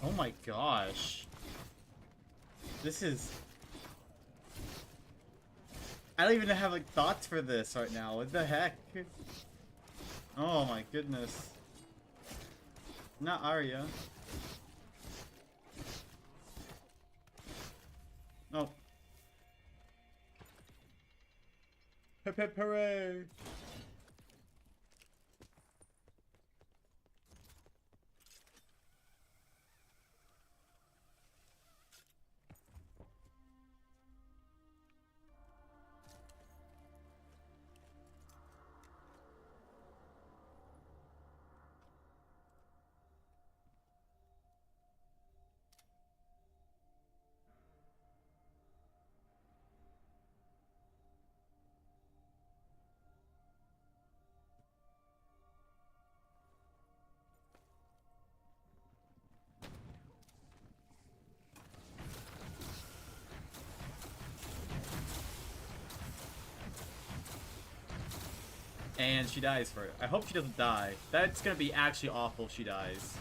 Speaker 2: Oh my gosh. This is... I don't even have like thoughts for this right now. What the heck? Oh my goodness. Not Arya. Oh. Hip hip hooray! And she dies for it. I hope she doesn't die. That's gonna be actually awful if she dies.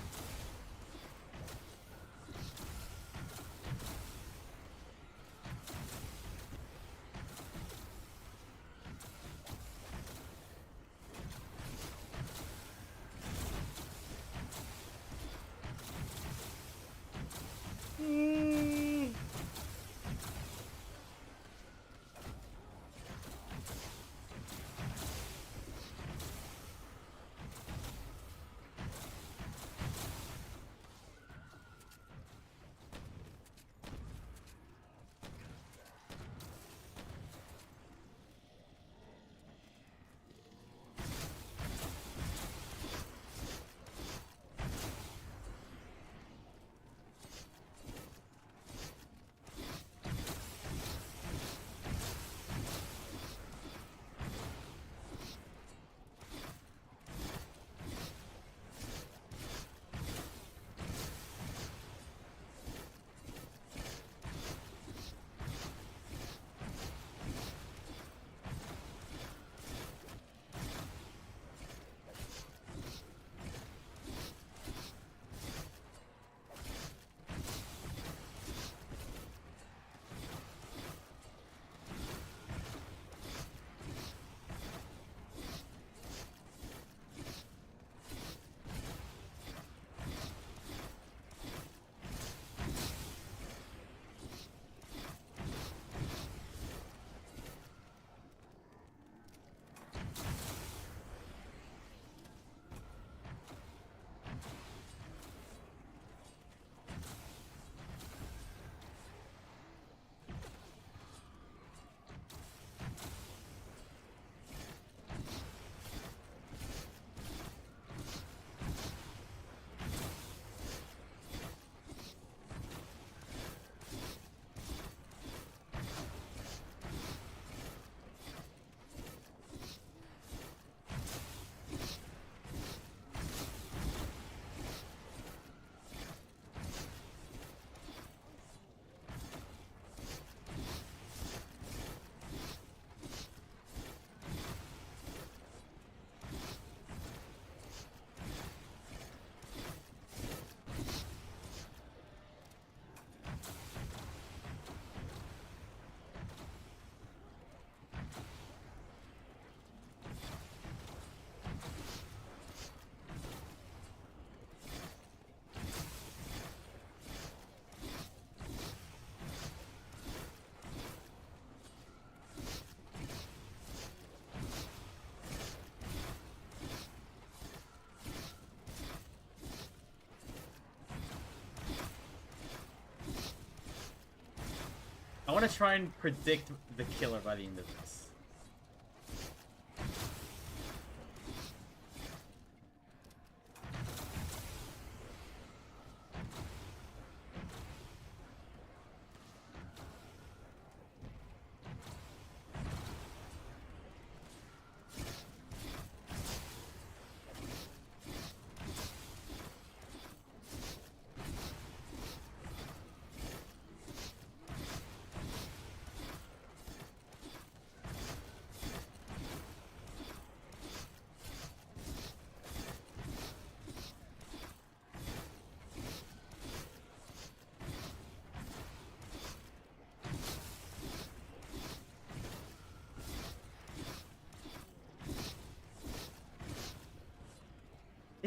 Speaker 2: I want to try and predict the killer by the end of this.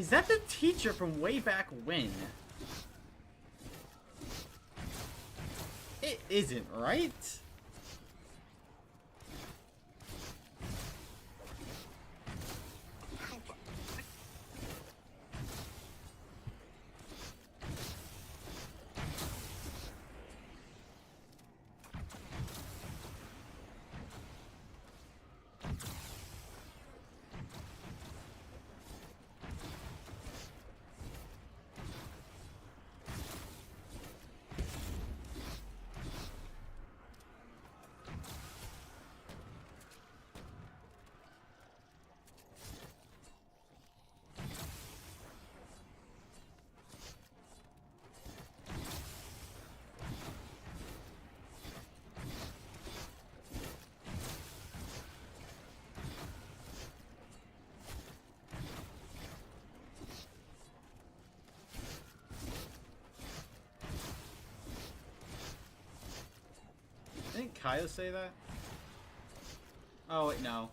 Speaker 2: Is that the teacher from way back when? It isn't, right? Didn't Kaio say that? Oh, wait, no.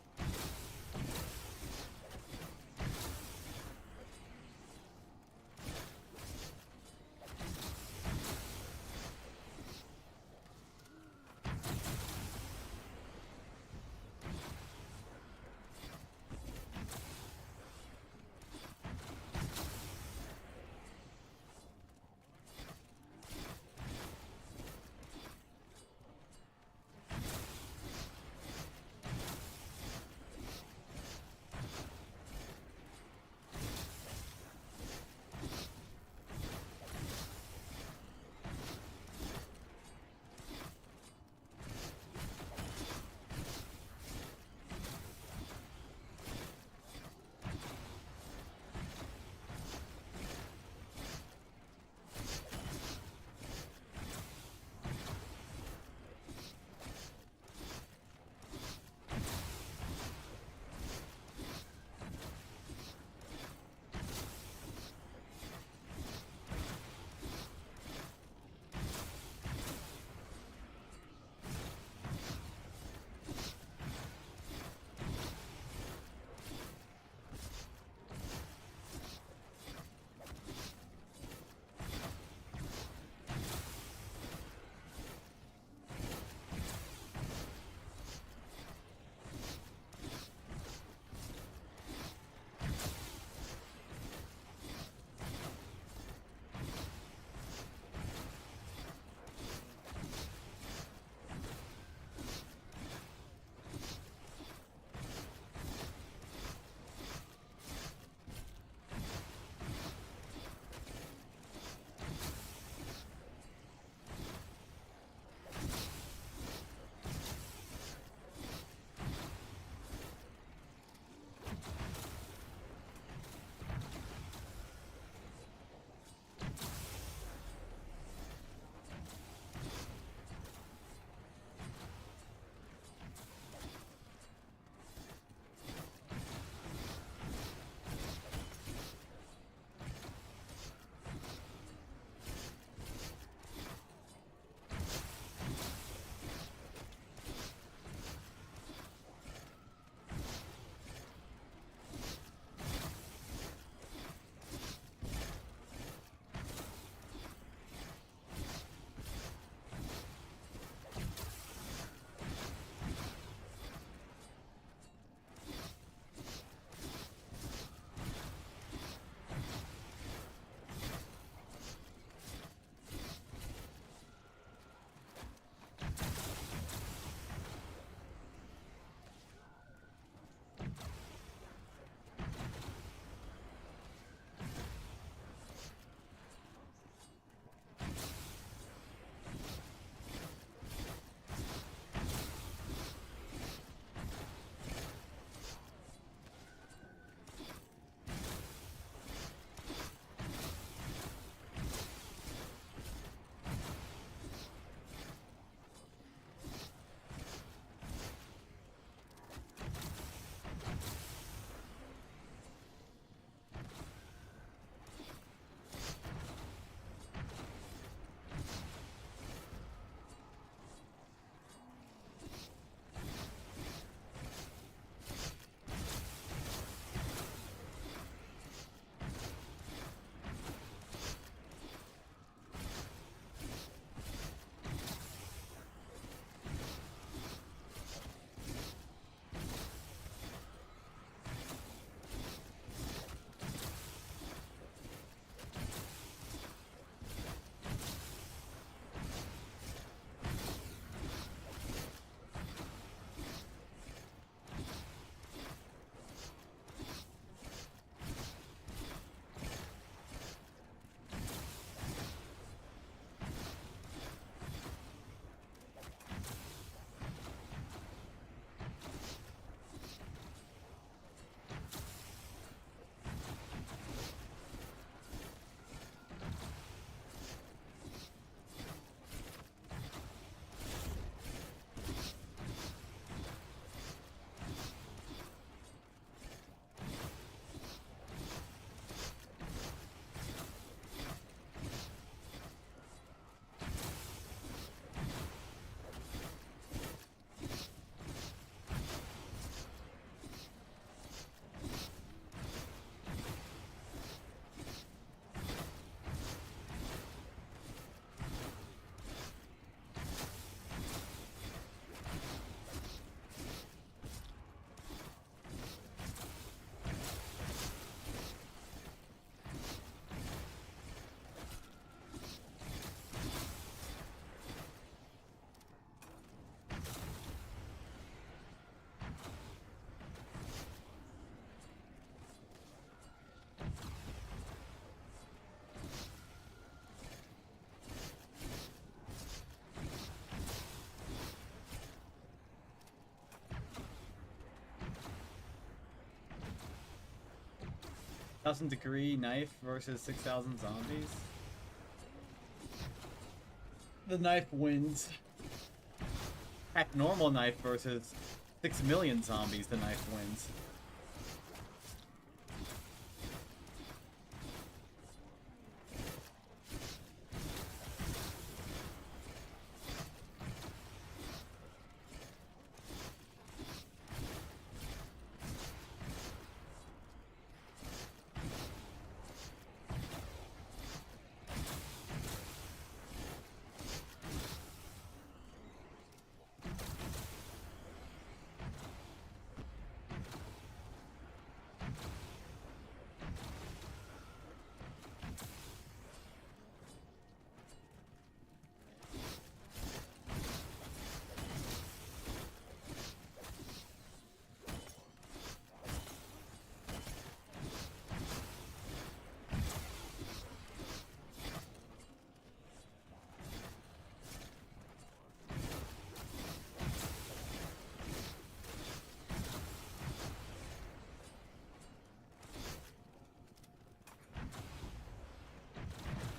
Speaker 2: 1000-degree knife versus 6,000 zombies. The knife wins. Heck, normal knife versus 6 million zombies, the knife wins.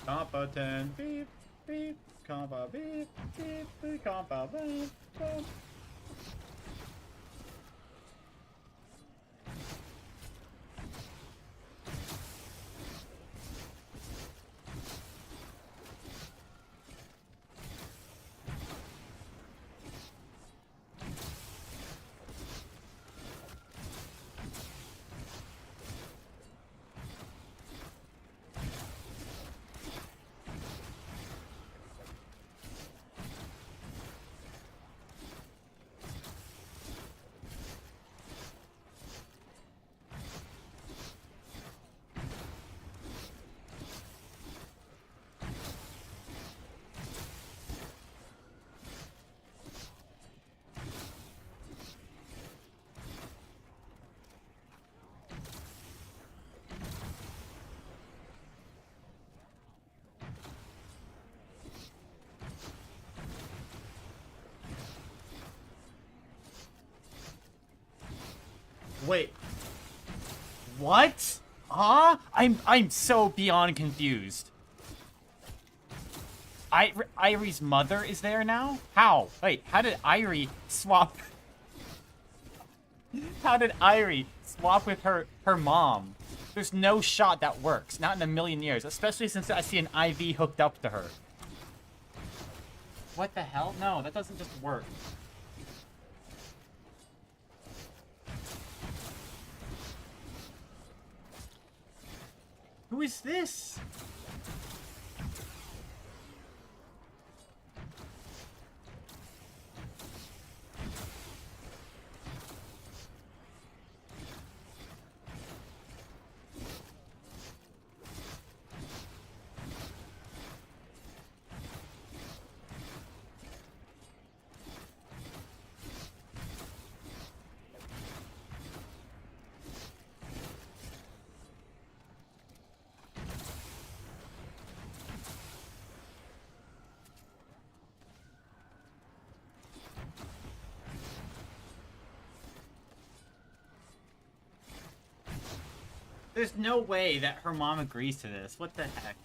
Speaker 2: Competent, beep, beep, compa, beep, beep, beep, compa, beep, beep. Wait. What? Huh? I'm so beyond confused. Irie's mother is there now? How? Wait, how did Irie swap? How did Irie swap with her mom? There's no shot that works. Not in a million years. Especially since I see an IV hooked up to her. What the hell? No, that doesn't just work. Who is this? There's no way that her mom agrees to this. What the heck?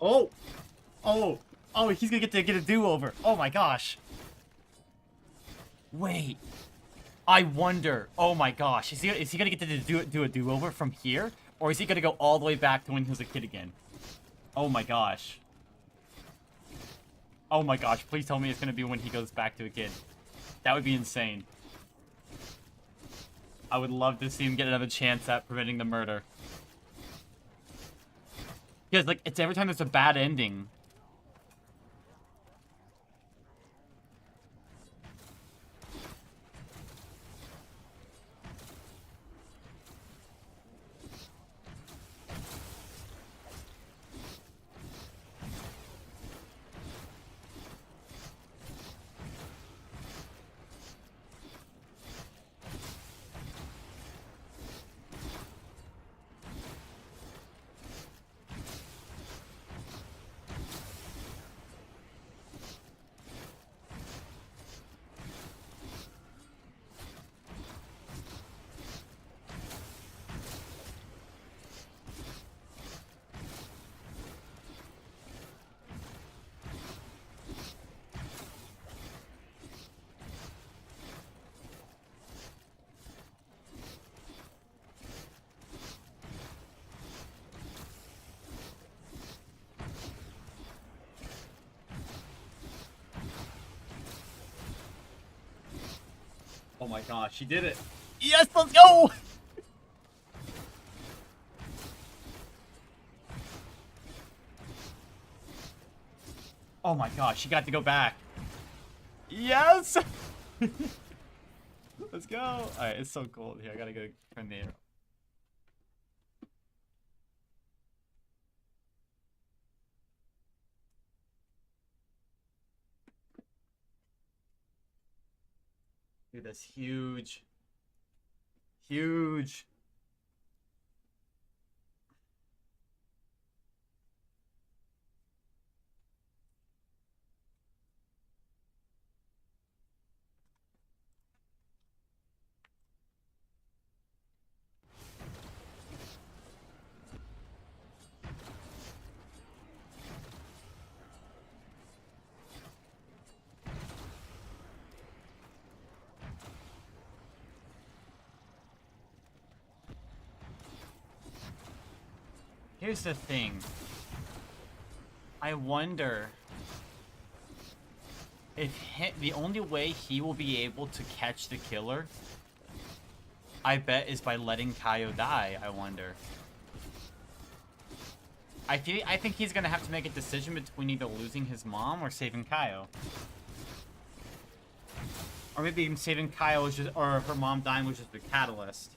Speaker 2: Oh! Oh! Oh, he's gonna get a do-over. Oh my gosh. Wait. I wonder. Oh my gosh. Is he gonna get to do a do-over from here? Or is he gonna go all the way back to when he was a kid again? Oh my gosh. Oh my gosh. Please tell me it's gonna be when he goes back to a kid. That would be insane. I would love to see him get another chance at preventing the murder. Because, like, it's every time there's a bad ending. Oh my gosh, she did it. Yes, let's go! Oh my gosh, she got to go back. Yes! Let's go. Alright, it's so cold here. I gotta go turn the air. Dude, that's huge. Huge. Here's the thing. I wonder if the only way he will be able to catch the killer, I bet, is by letting Kaio die. I wonder. I think he's gonna have to make a decision between either losing his mom or saving Kaio. Or maybe even saving Kaio was just, or her mom dying was just the catalyst.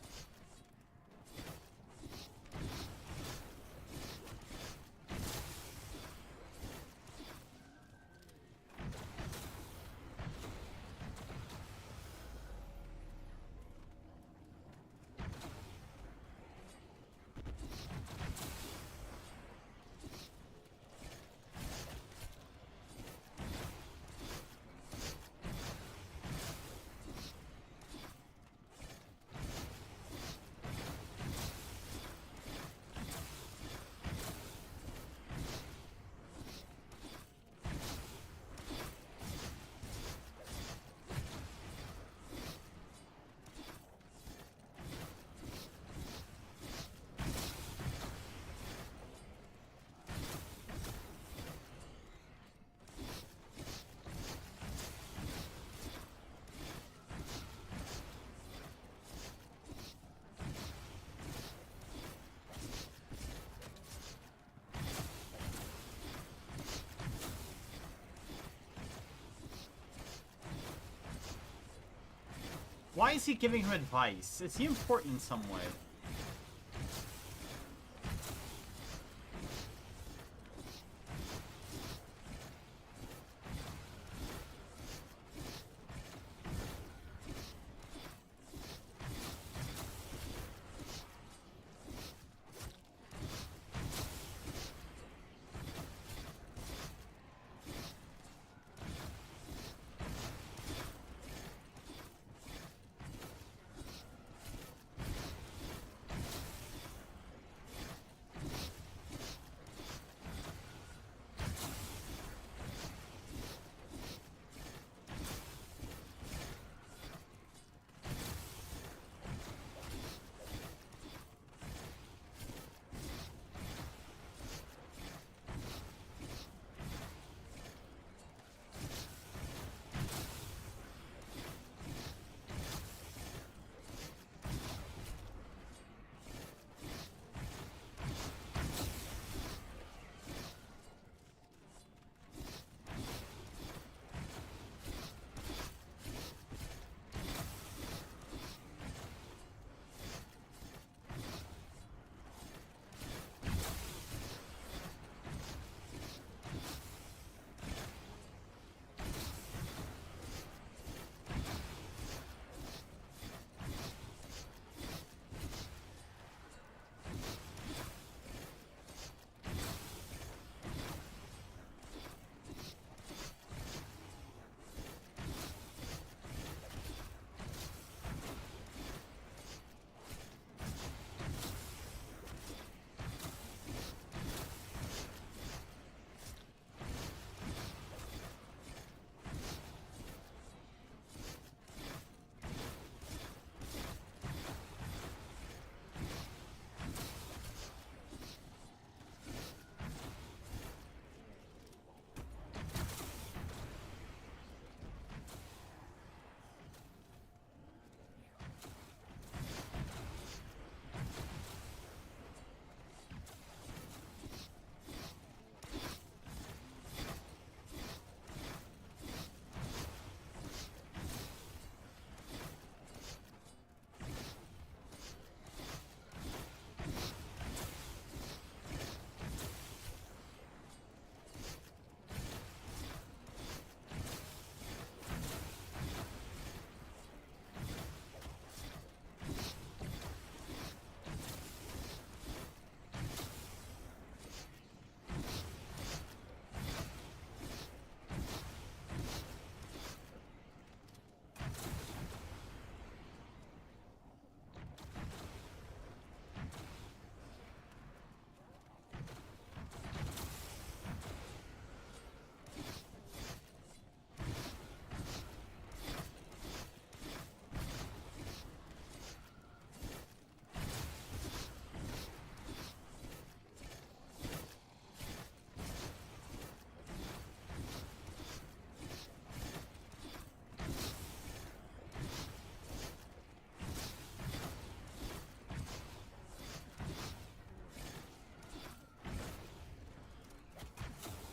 Speaker 2: Why is he giving her advice? Is he important in some way?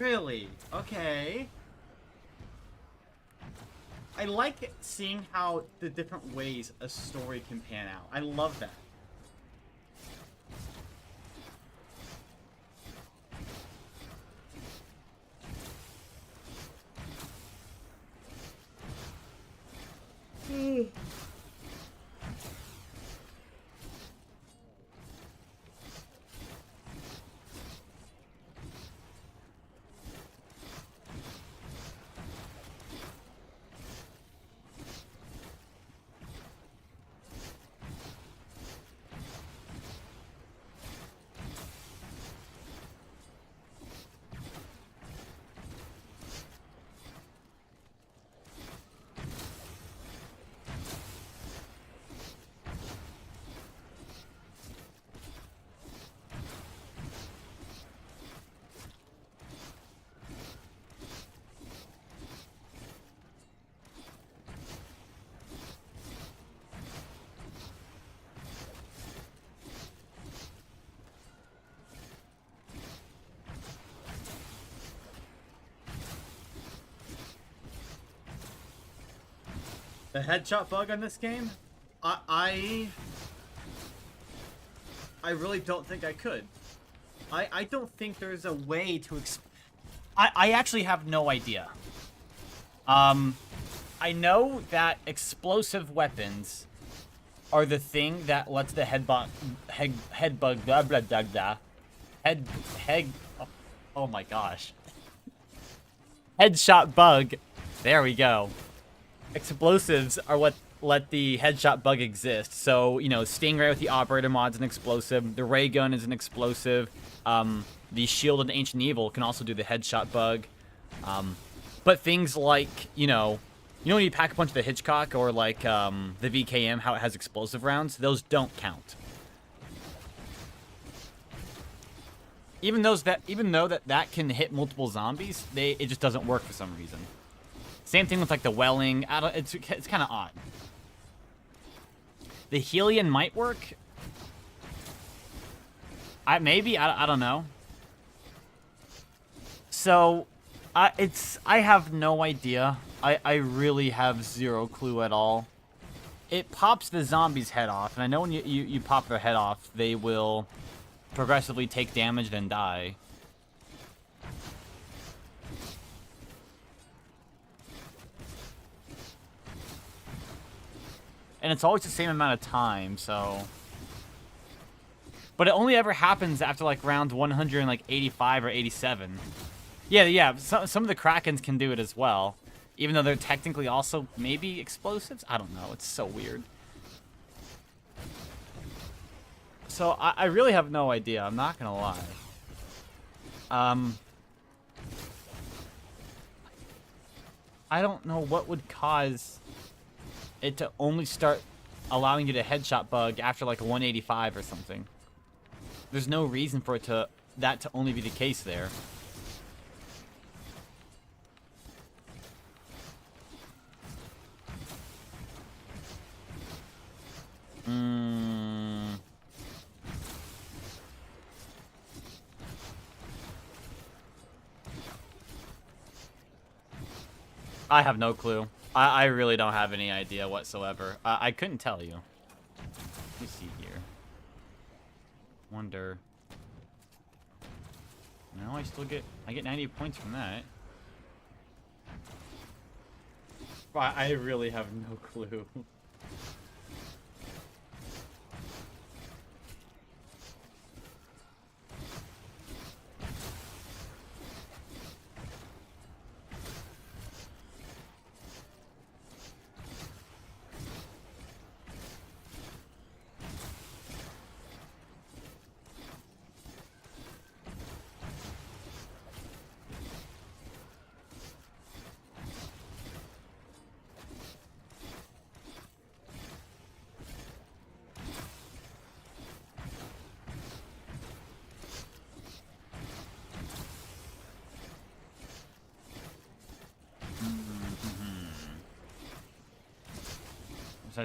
Speaker 2: Really? Okay. I like seeing how the different ways a story can pan out. I love that. The headshot bug on this game? I really don't think I could. I don't think there's a way to I actually have no idea. I know that explosive weapons are the thing that lets the head bug blah blah blah blah. Oh my gosh. Headshot bug. There we go. Explosives are what let the headshot bug exist. So, you know, Stingray with the operator mod's an explosive. The ray gun is an explosive. The shield and Ancient Evil can also do the headshot bug. But things like, you know when you pack a punch of the Hitchcock or like the VKM, how it has explosive rounds, those don't count. Even though that can hit multiple zombies, it just doesn't work for some reason. Same thing with like the Welling. It's kind of odd. The Helion might work. I don't know. So, I have no idea. I really have zero clue at all. It pops the zombie's head off, and I know when you pop their head off, they will progressively take damage then die. And it's always the same amount of time, so... But it only ever happens after, like, round 185 or 87. Yeah, some of the Krakens can do it as well. Even though they're technically also maybe explosives? I don't know. It's so weird. So, I really have no idea. I'm not gonna lie. I don't know what would cause it to only start allowing you to headshot bug after like a 185 or something. There's no reason for that to only be the case there. I have no clue. I really don't have any idea whatsoever. I couldn't tell you. Let me see here. Wonder. No, I get 90 points from that. I really have no clue.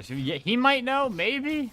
Speaker 2: So yeah, he might know, maybe?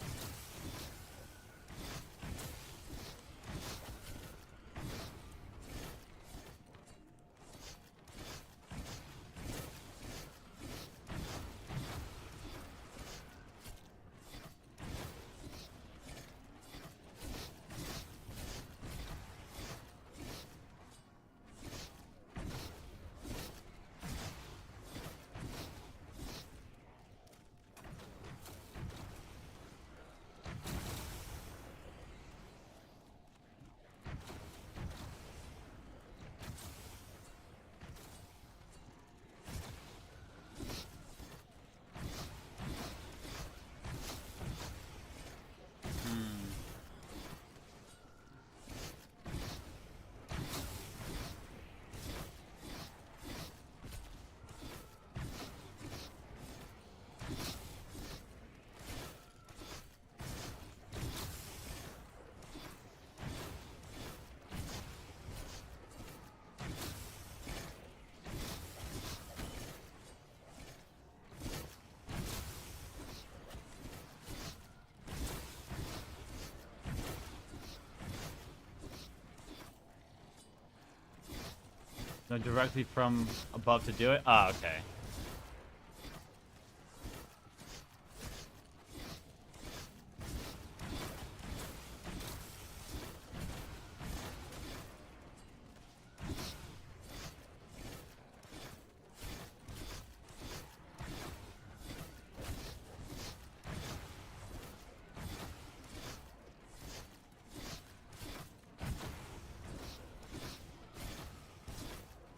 Speaker 2: No, directly from above to do it? Oh, okay.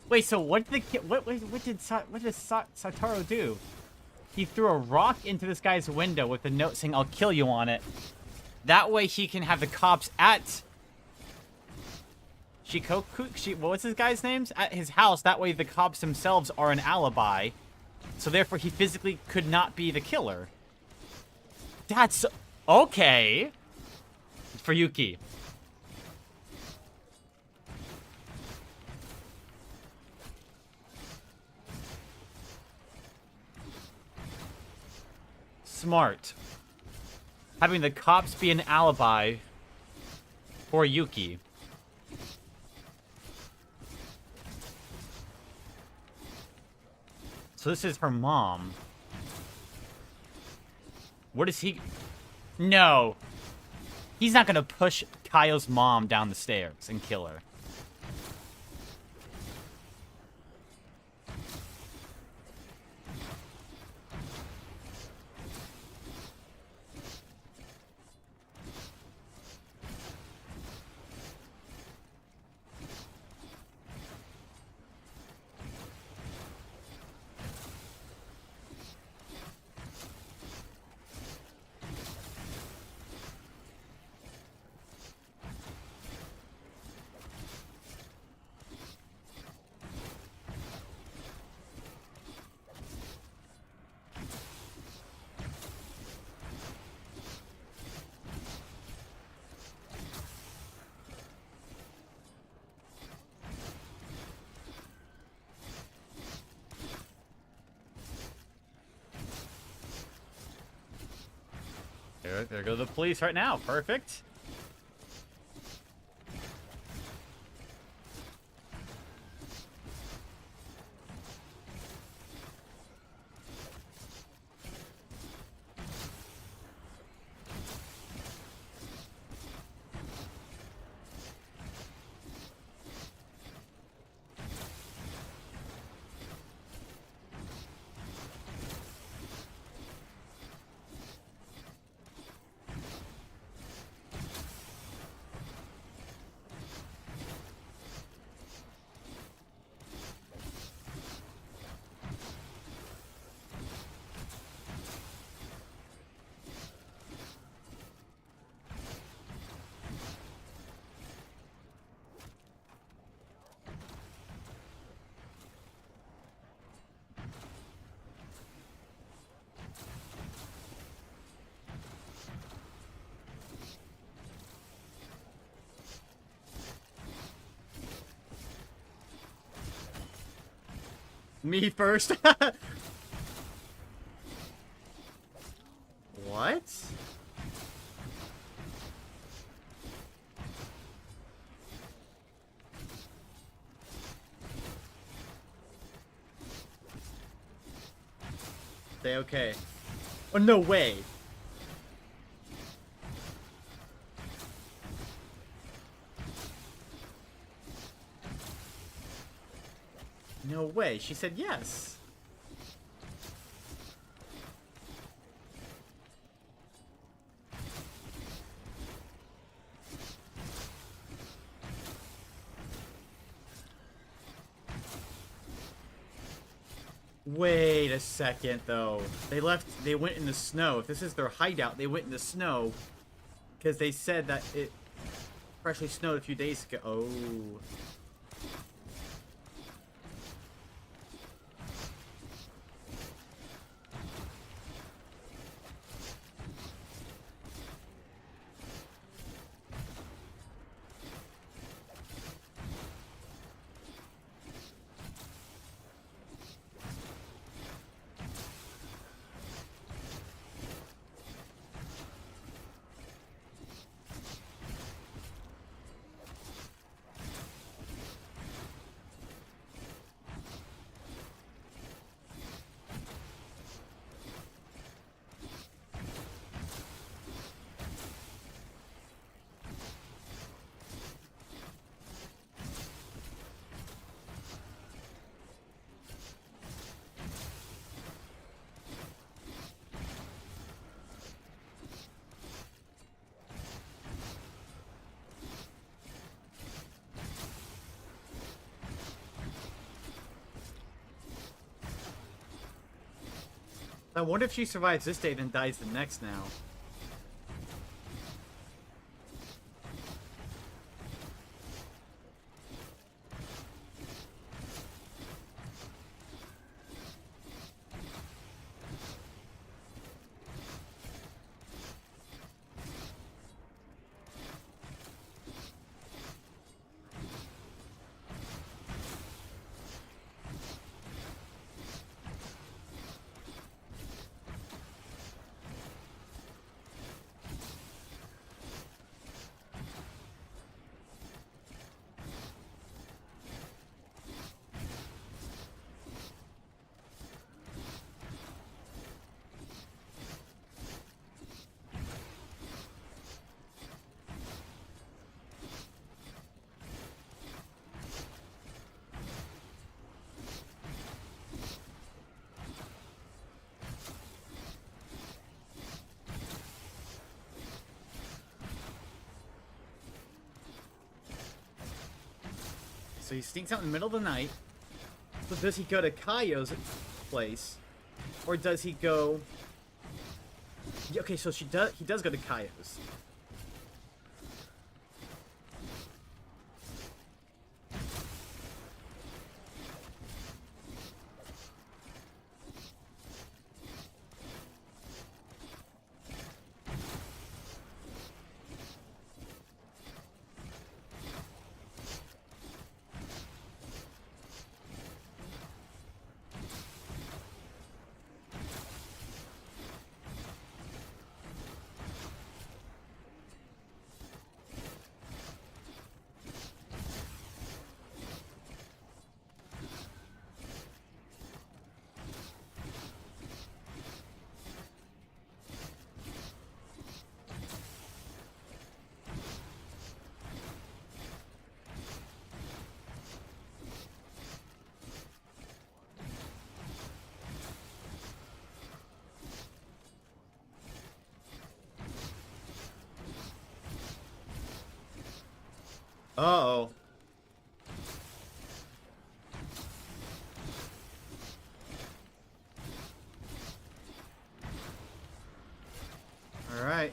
Speaker 2: Wait, so what did Satoru do? He threw a rock into this guy's window with a note saying, "I'll kill you" on it. That way he can have the cops at Shikoku, what was this guy's name? At his house. That way the cops themselves are an alibi. So therefore he physically could not be the killer. That's okay. For Yuki. Smart. Having the cops be an alibi for Yuki. So this is her mom. What is he? No. He's not gonna push Kaio's mom down the stairs and kill her. There go the police right now. Perfect. Me first. What? Stay okay. Oh, no way. No way. She said yes. Wait a second, though. They went in the snow. If this is their hideout, they went in the snow. Because they said that it freshly snowed a few days ago. Oh. I wonder if she survives this day then dies the next now. So he sneaks out in the middle of the night. So does he go to Kaio's place? Or does he go... Yeah, okay, so he does go to Kaio's. Uh-oh. All right.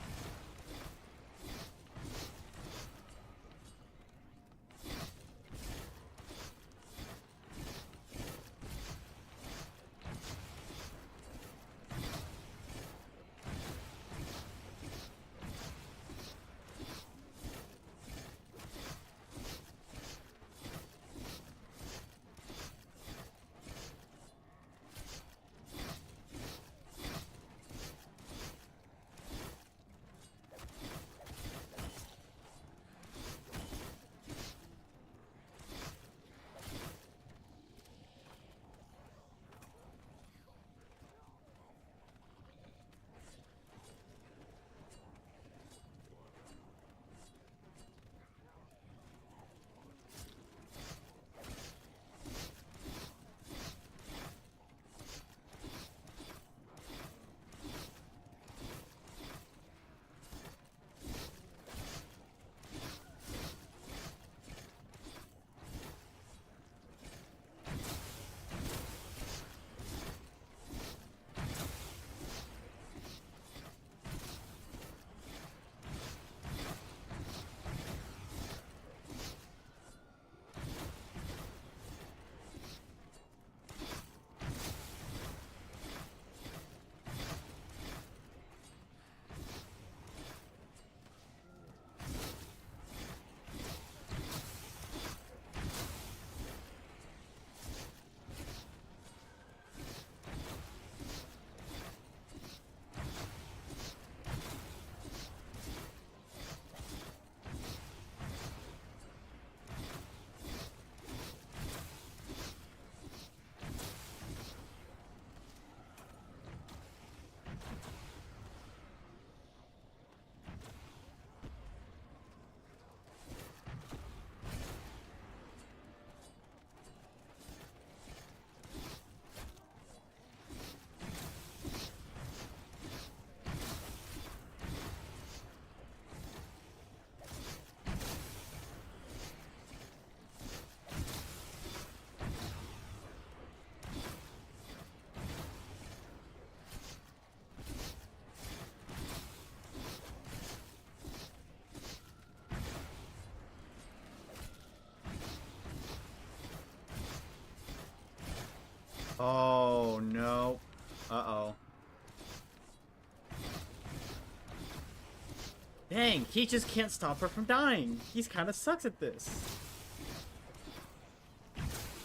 Speaker 2: Dang, he just can't stop her from dying. He's kind of sucks at this.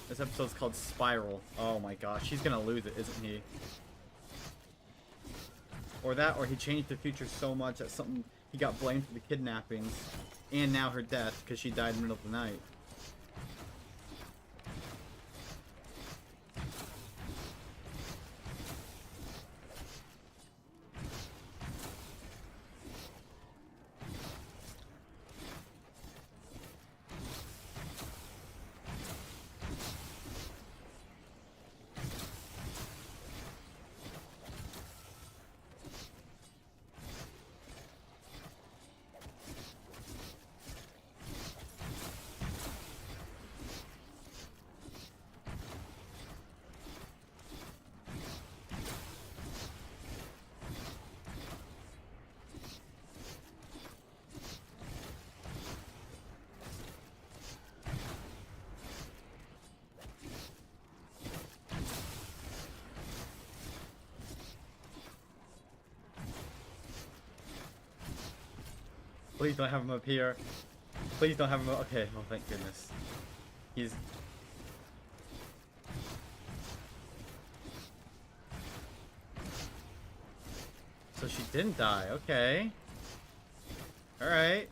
Speaker 2: This episode's called Spiral. Oh my gosh, he's gonna lose it, isn't he? Or that, or he changed the future so much that something he got blamed for the kidnappings and now her death because she died in the middle of the night. Please don't have him up here. Please don't have him up. Okay, oh thank goodness. He's... So she didn't die, okay. Alright.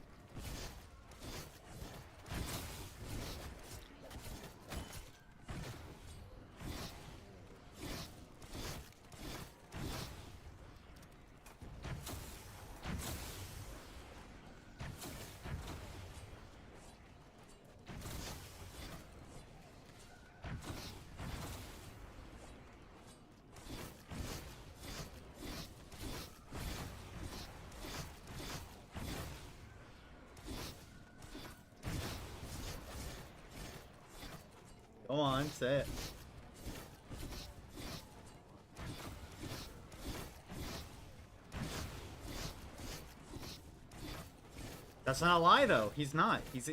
Speaker 2: Go on, say it. That's not a lie, though. He's not. He's.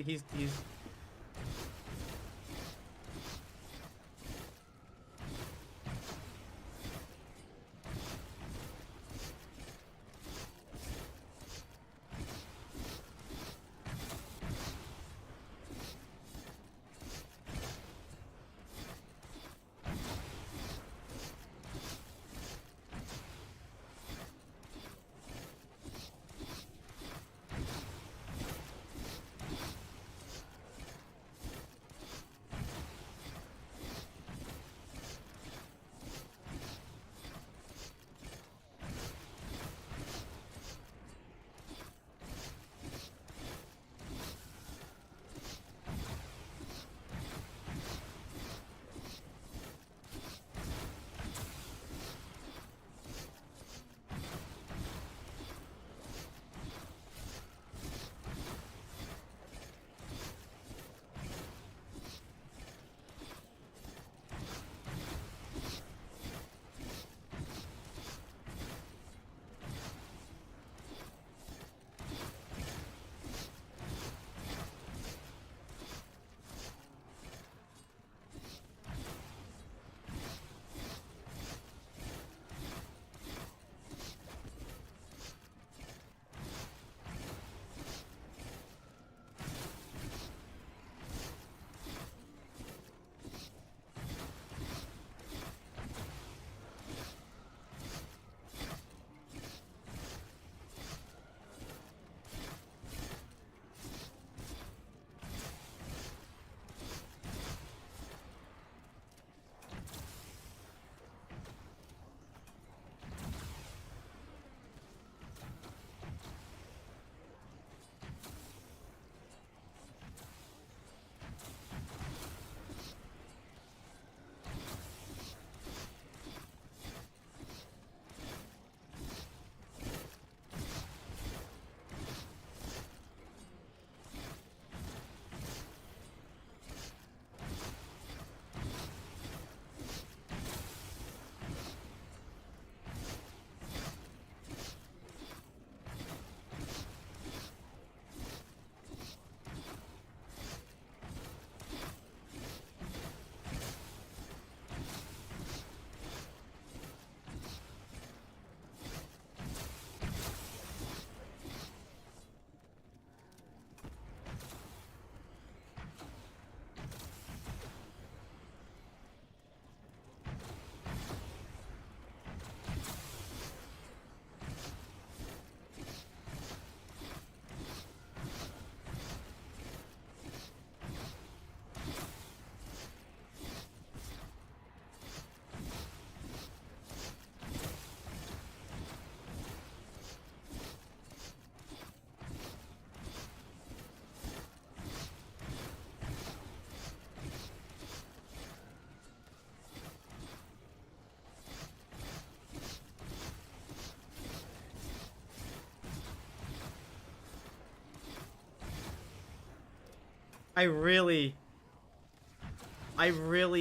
Speaker 2: I really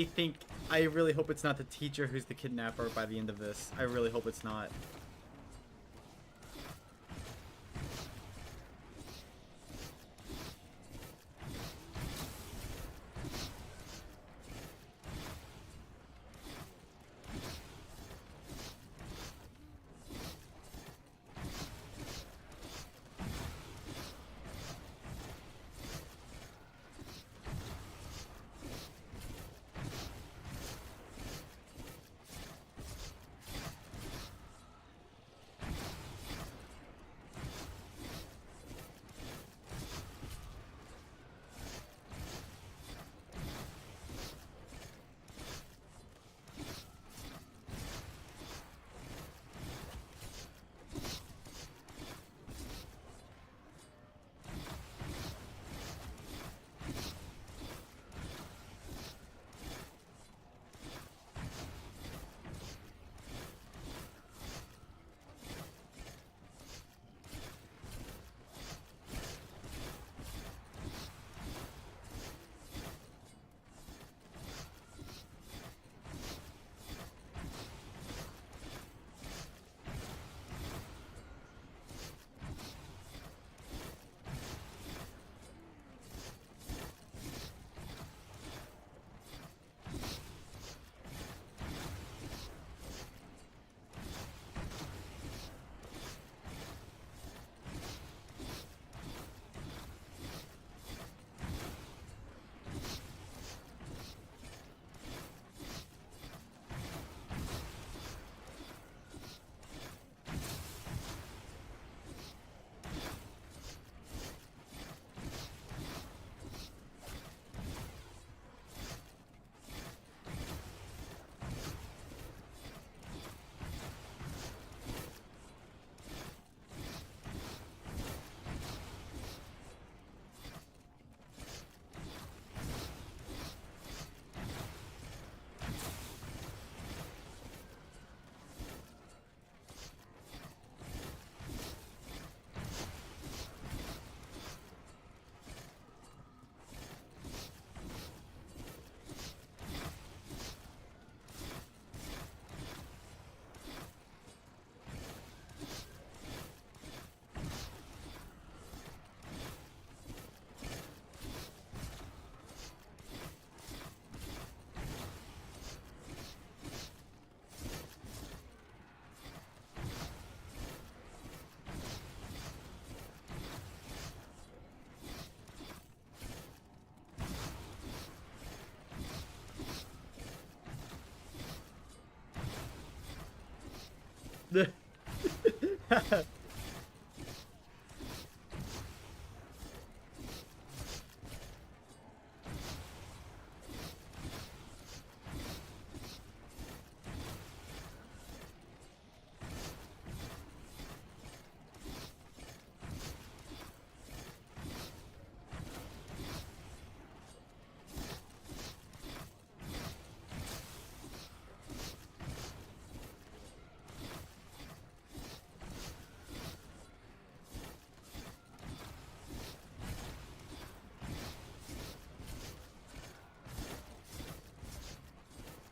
Speaker 2: think, I really hope it's not the teacher who's the kidnapper by the end of this. I really hope it's not.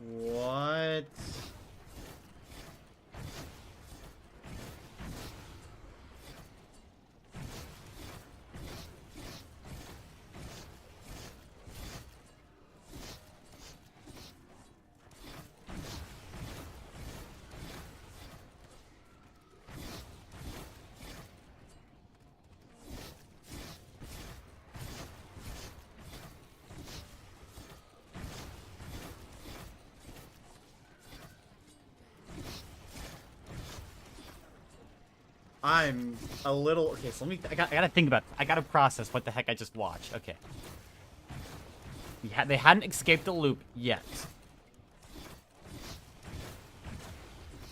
Speaker 2: What? I'm a little okay. So let me. I gotta think about. I gotta process what the heck I just watched. Okay. They hadn't escaped the loop yet.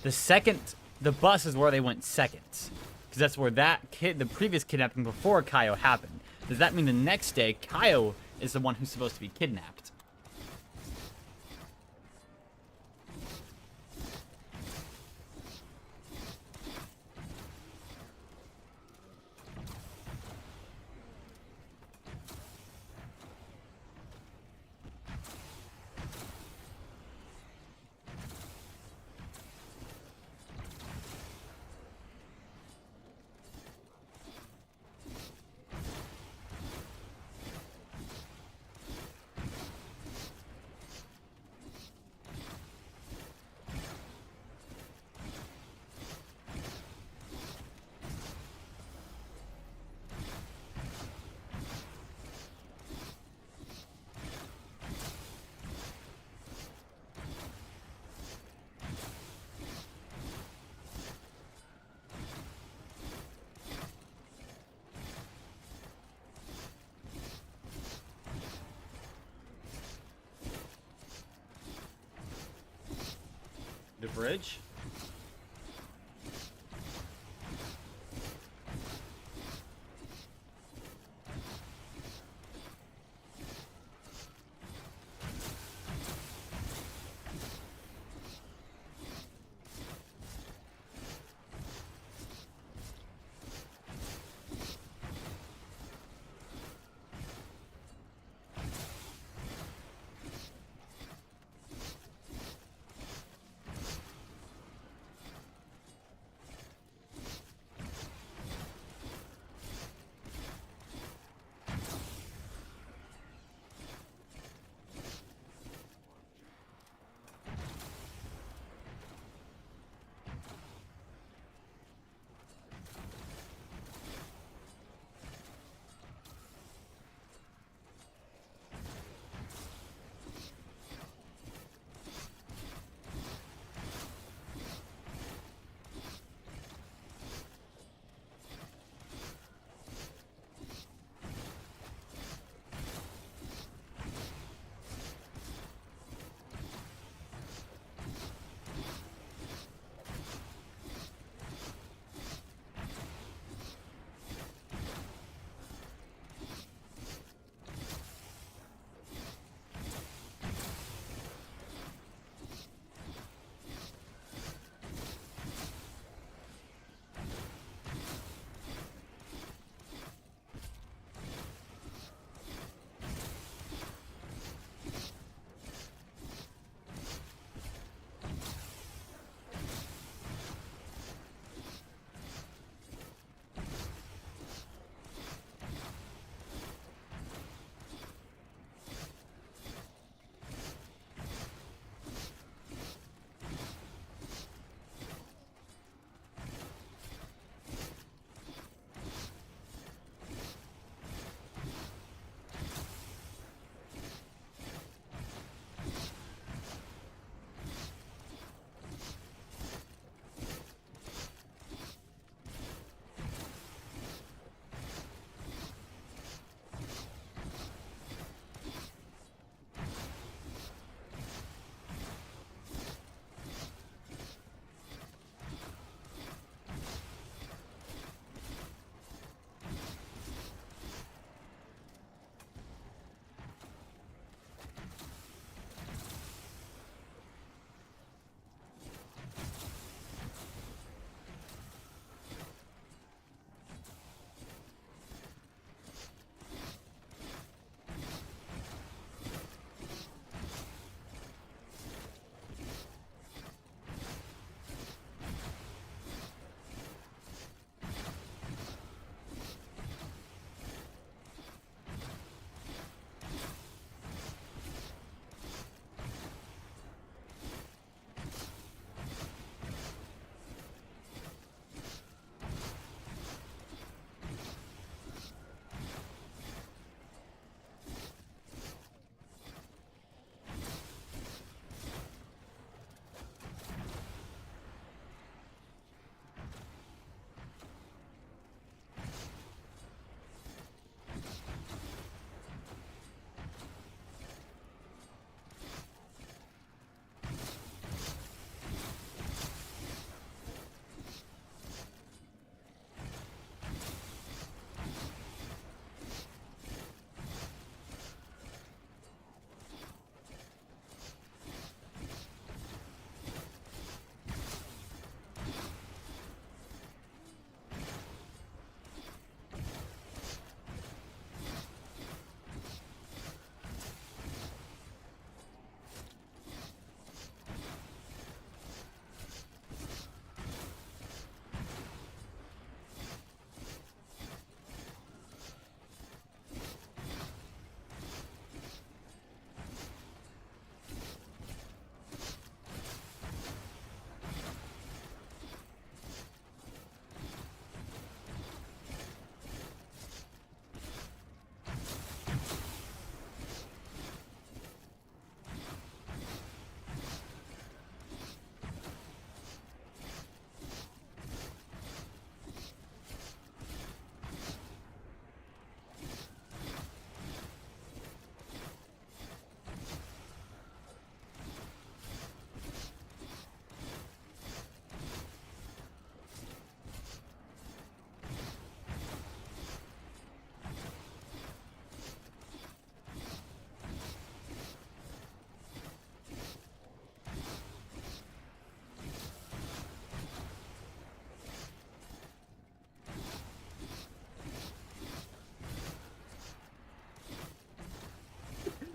Speaker 2: The bus is where they went second, because that's where the previous kidnapping before Kaio happened. Does that mean the next day Kaio is the one who's supposed to be kidnapped? bridge.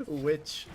Speaker 9: Which?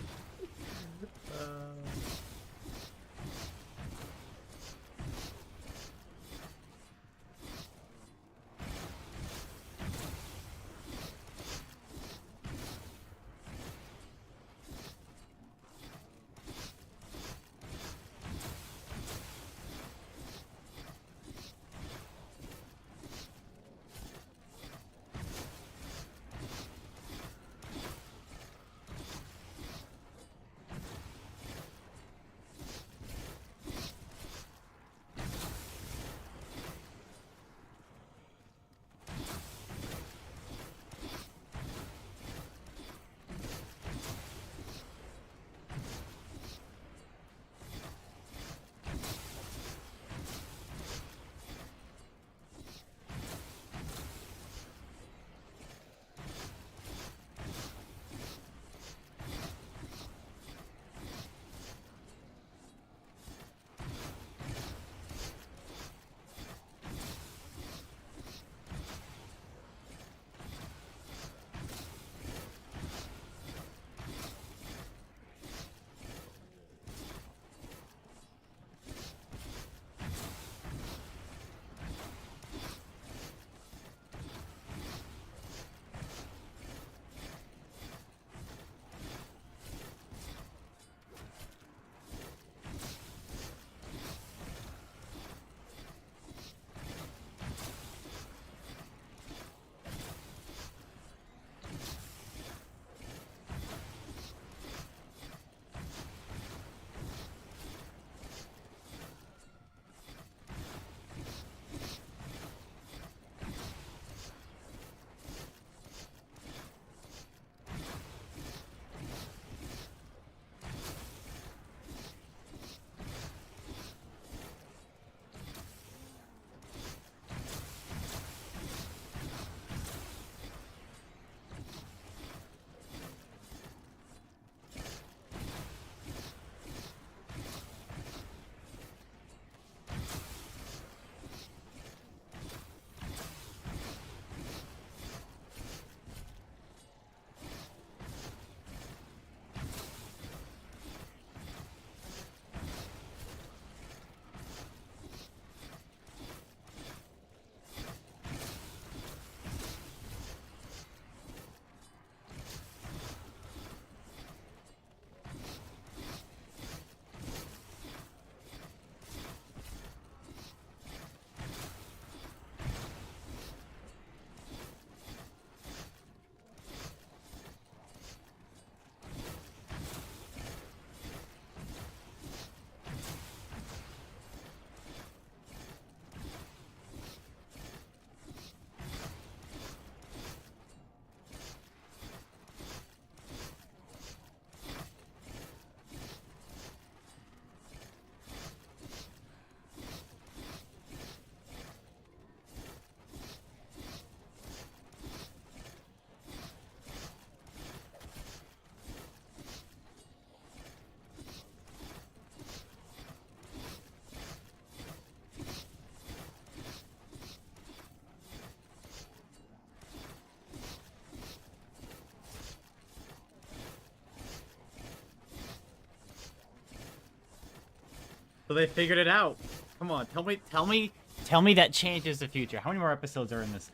Speaker 2: So they figured it out. Come on, tell me that changes the future. How many more episodes are in this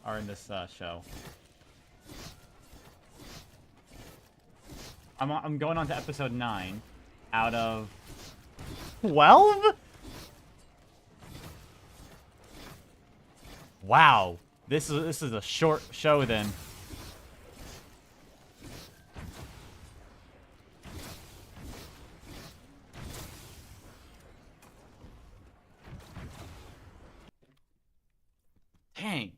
Speaker 2: show? I'm going on to episode 9 out of 12? Wow. This is a short show then. Dang.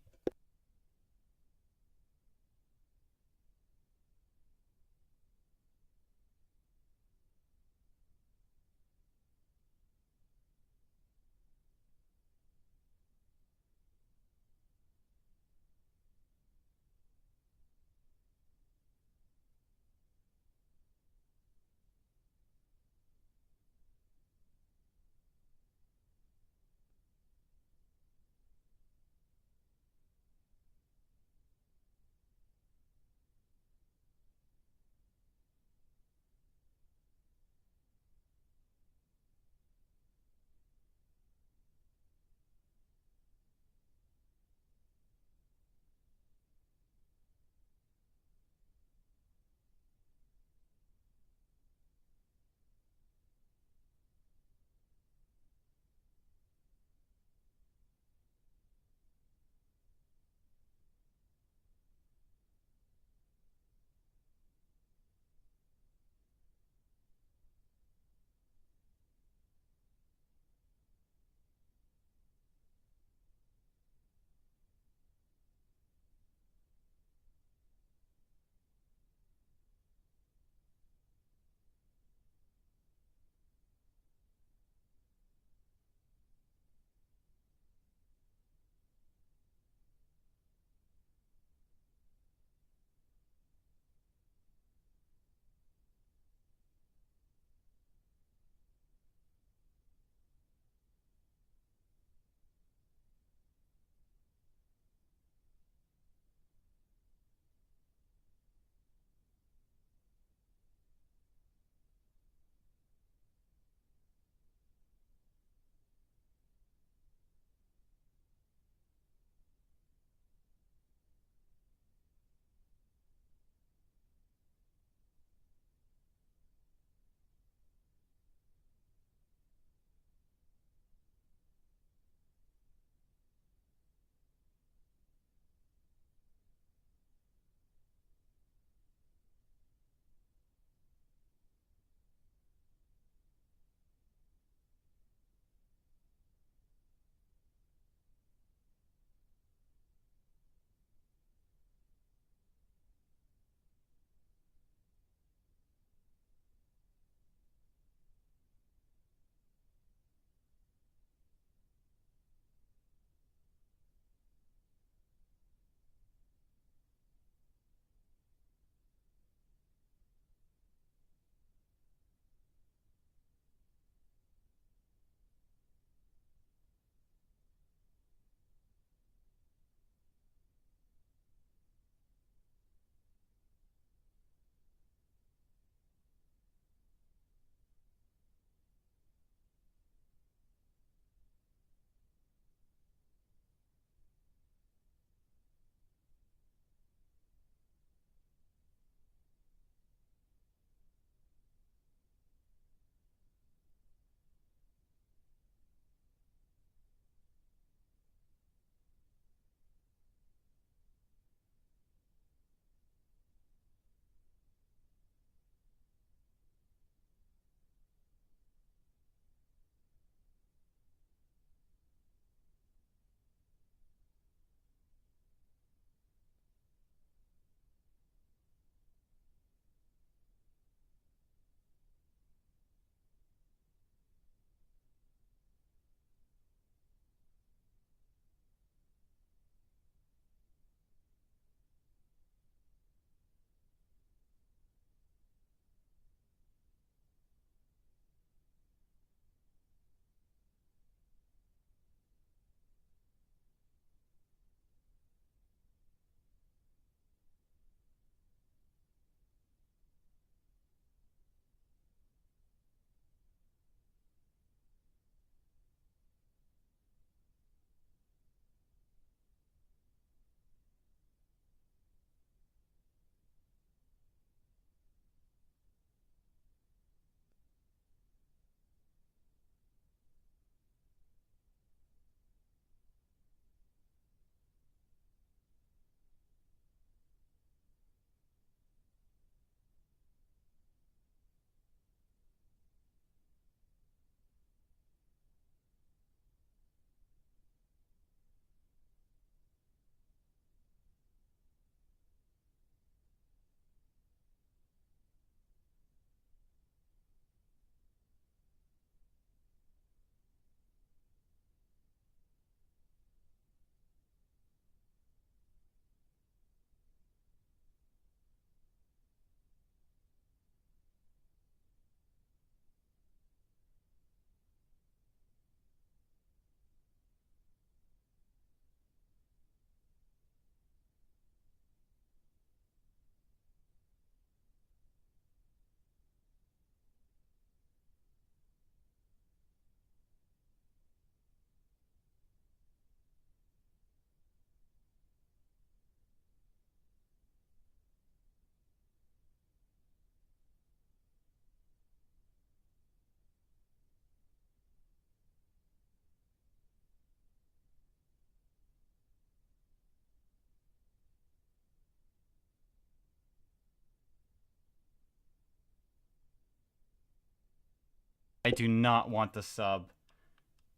Speaker 2: I do not want the sub.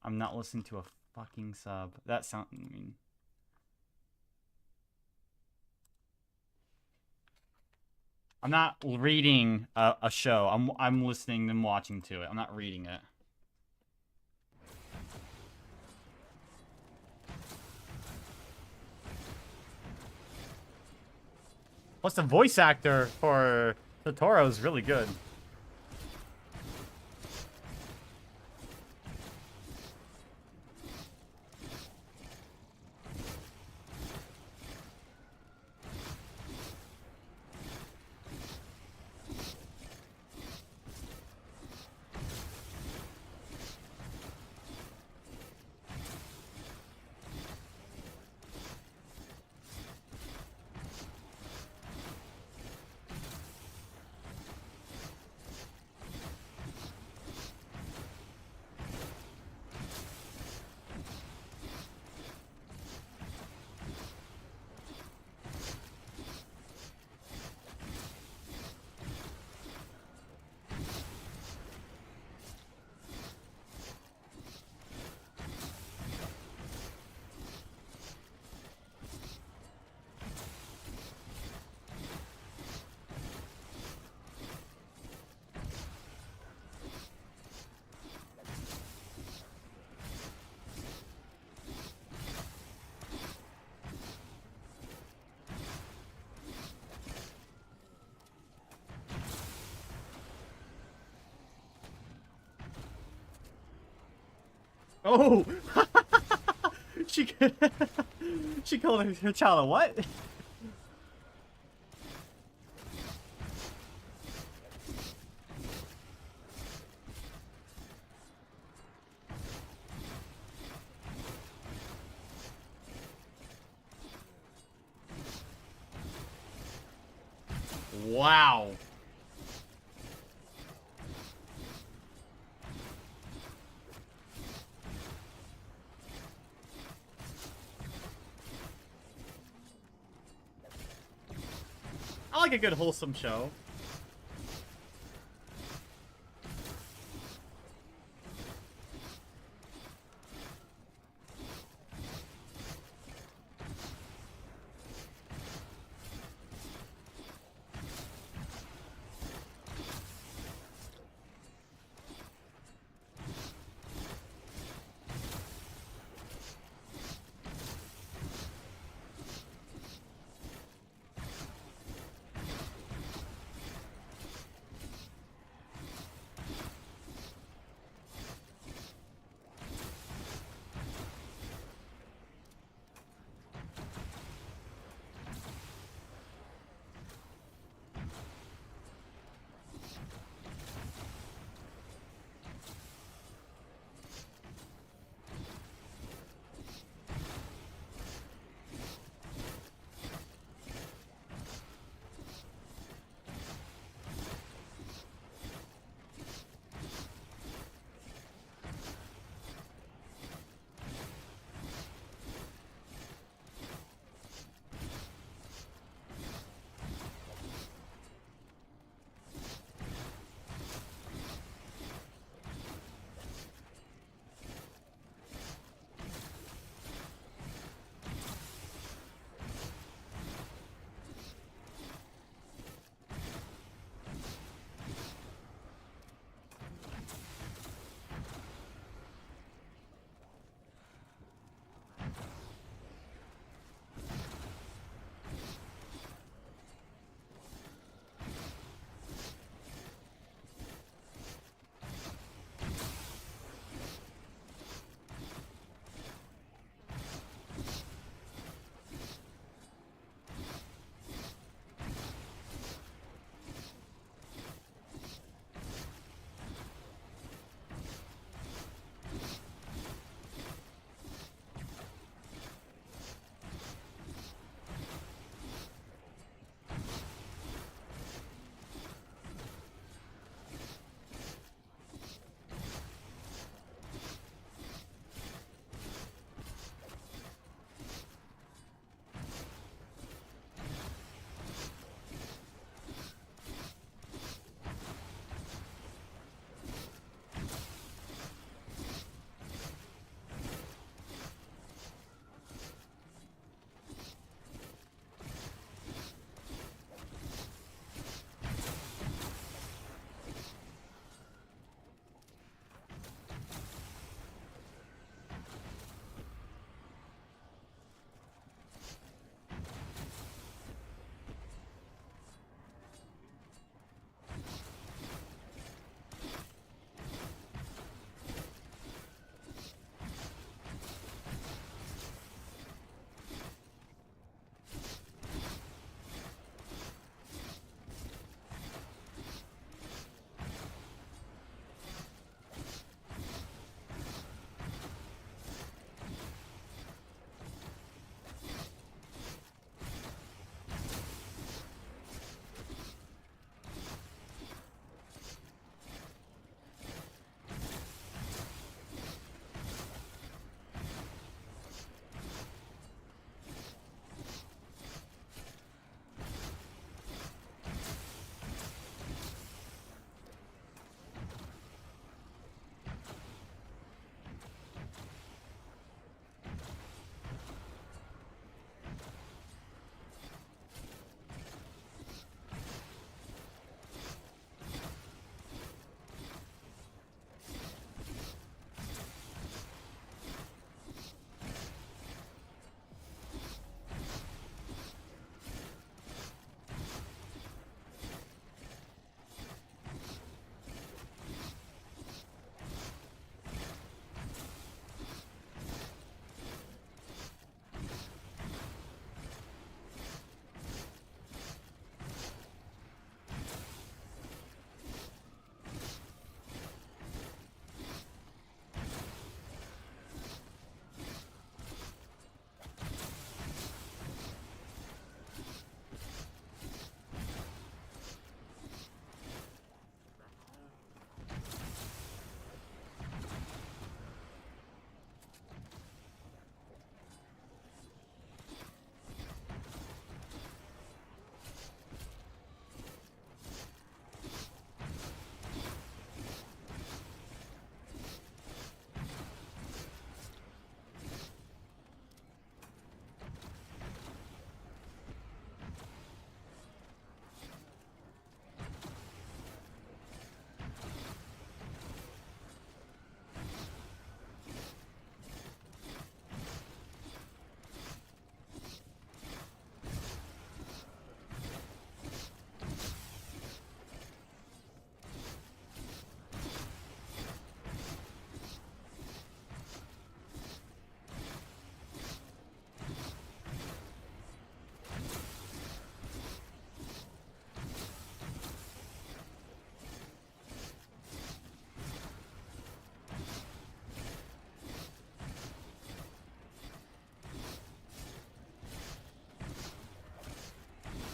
Speaker 2: I'm not listening to a fucking sub. That sound. I mean. I'm not reading a show. I'm listening and watching to it. I'm not reading it. Plus, the voice actor for Totoro is really good. Oh! she she called her child a what? Wow. I like a good wholesome show.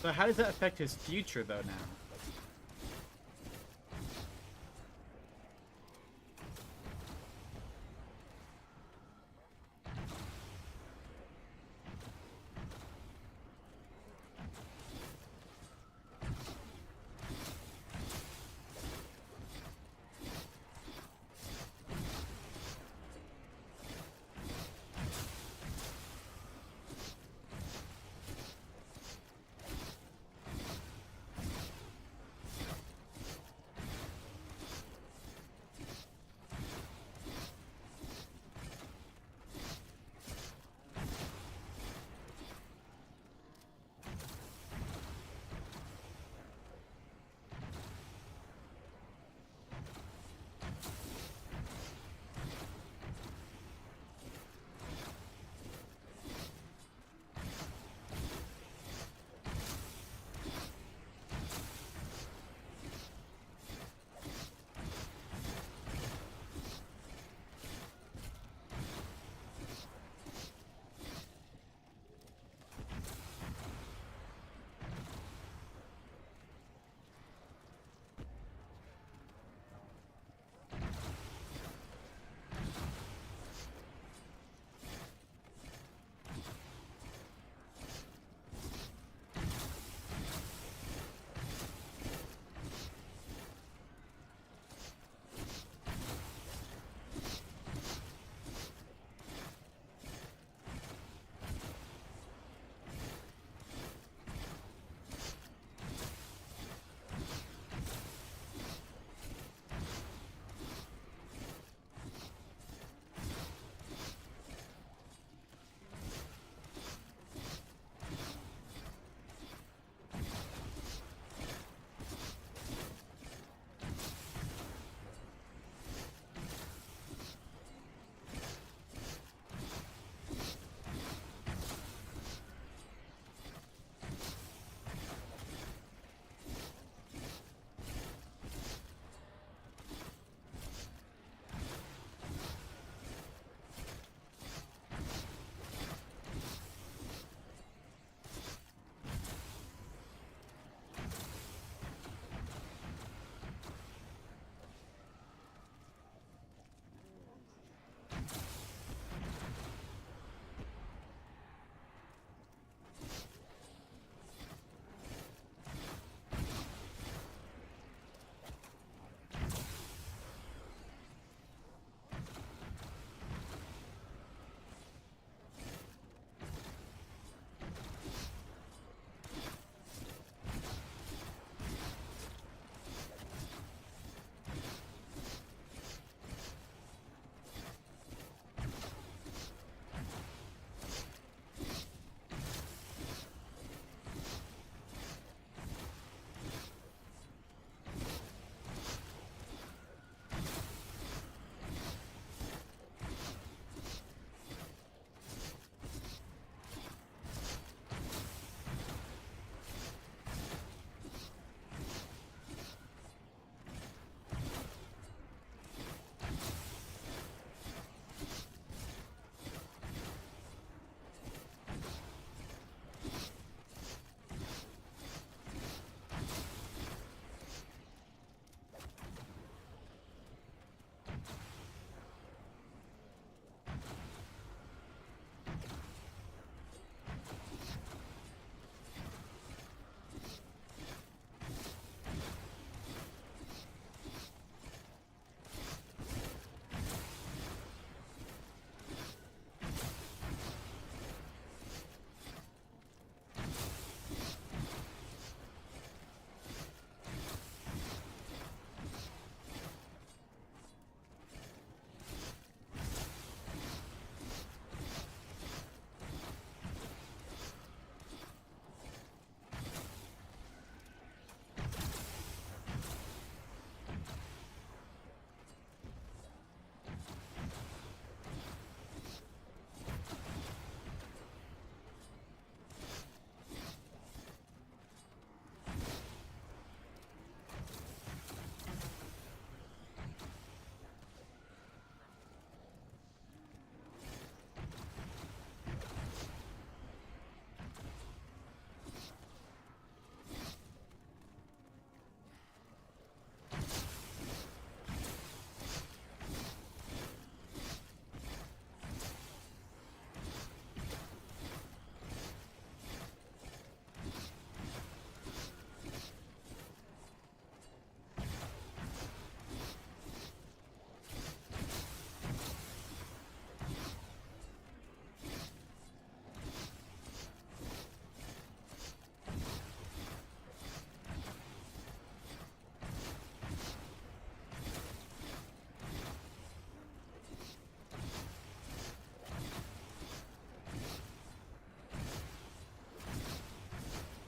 Speaker 2: So how does that affect his future though now?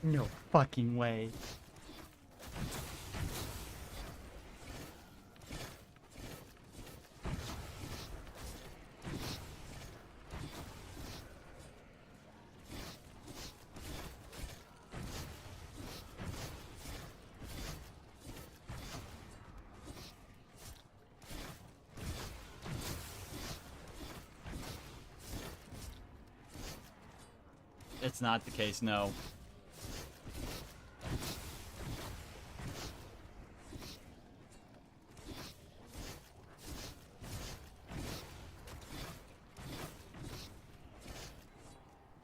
Speaker 2: No fucking way. It's not the case, no.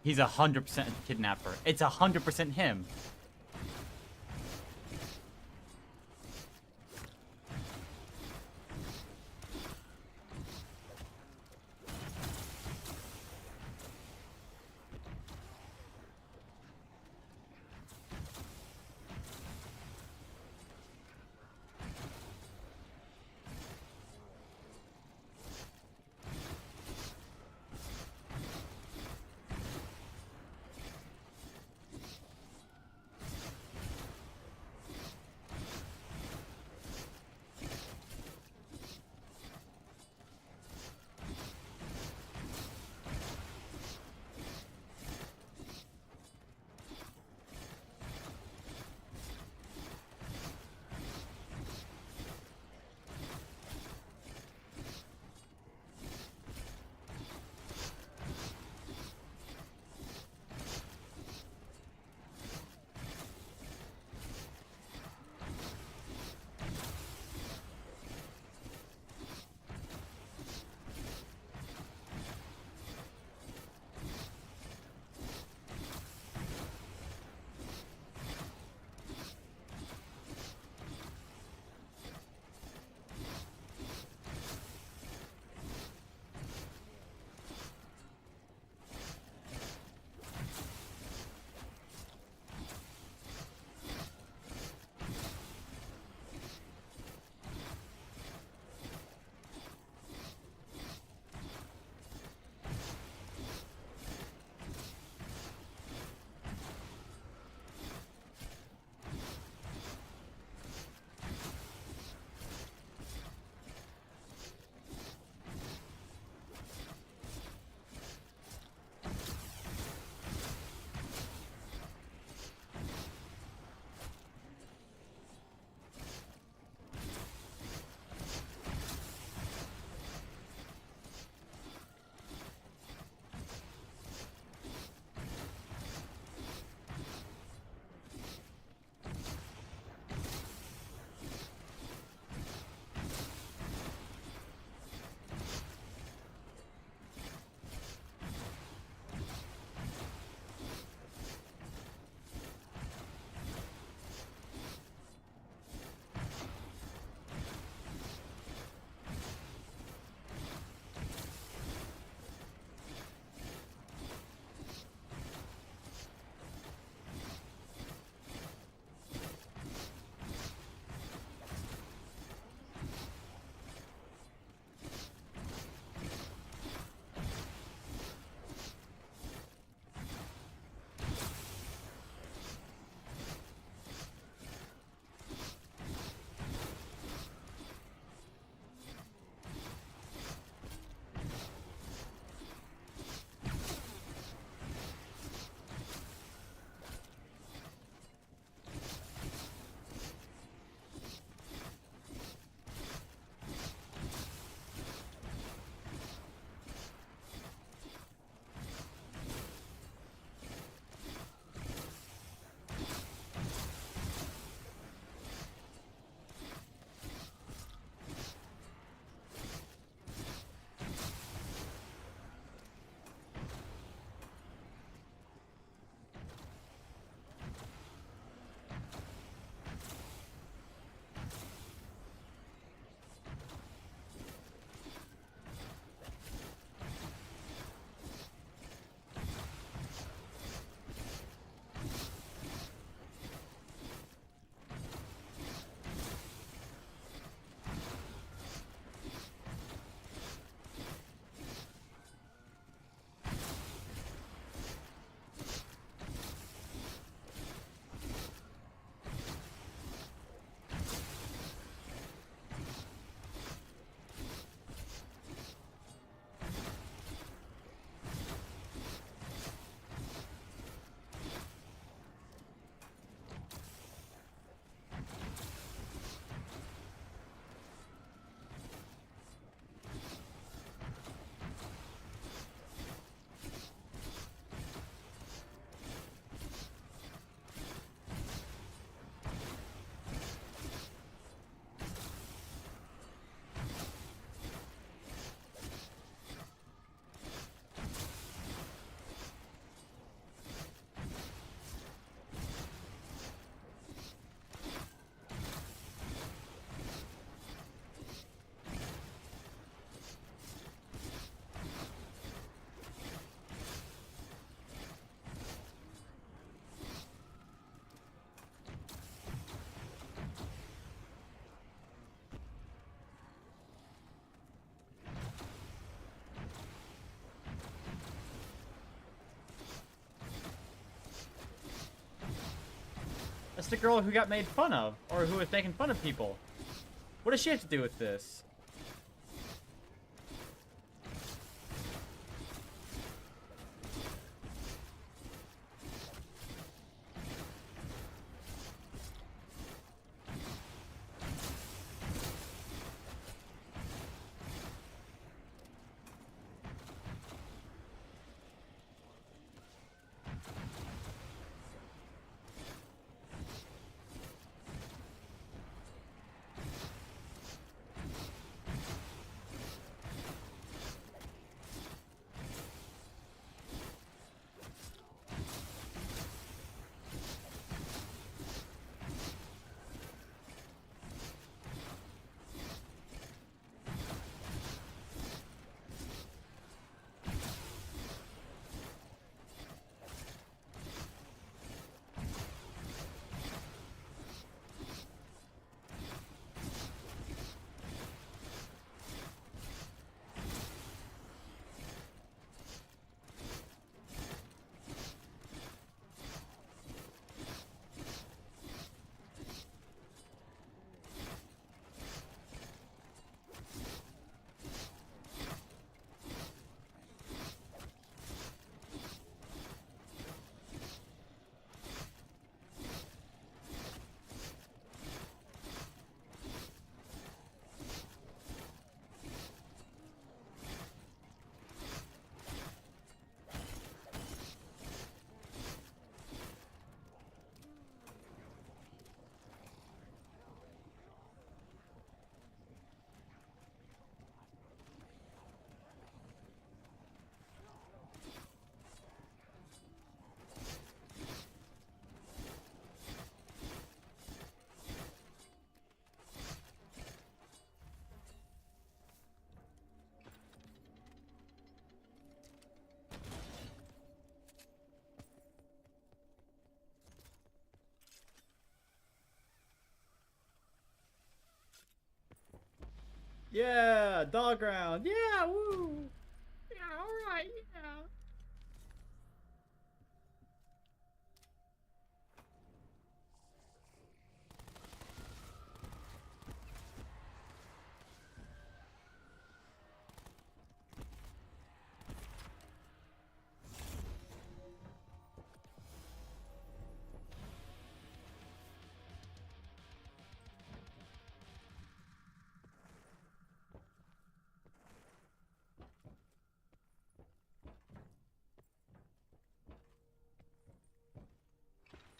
Speaker 2: He's 100% kidnapper. It's 100% him. That's the girl who got made fun of, or who was making fun of people. What does she have to do with this? Yeah, dog round. Yeah, woo. Yeah, all right. Yeah.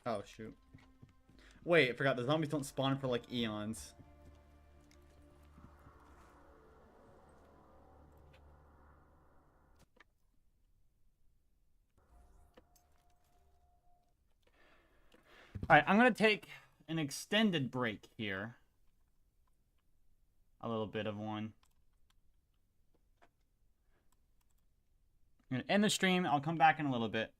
Speaker 2: Oh shoot. Wait, I forgot the zombies don't spawn for like eons. Alright, I'm gonna take an extended break here. A little bit of one. I'm gonna end the stream. I'll come back in a little bit.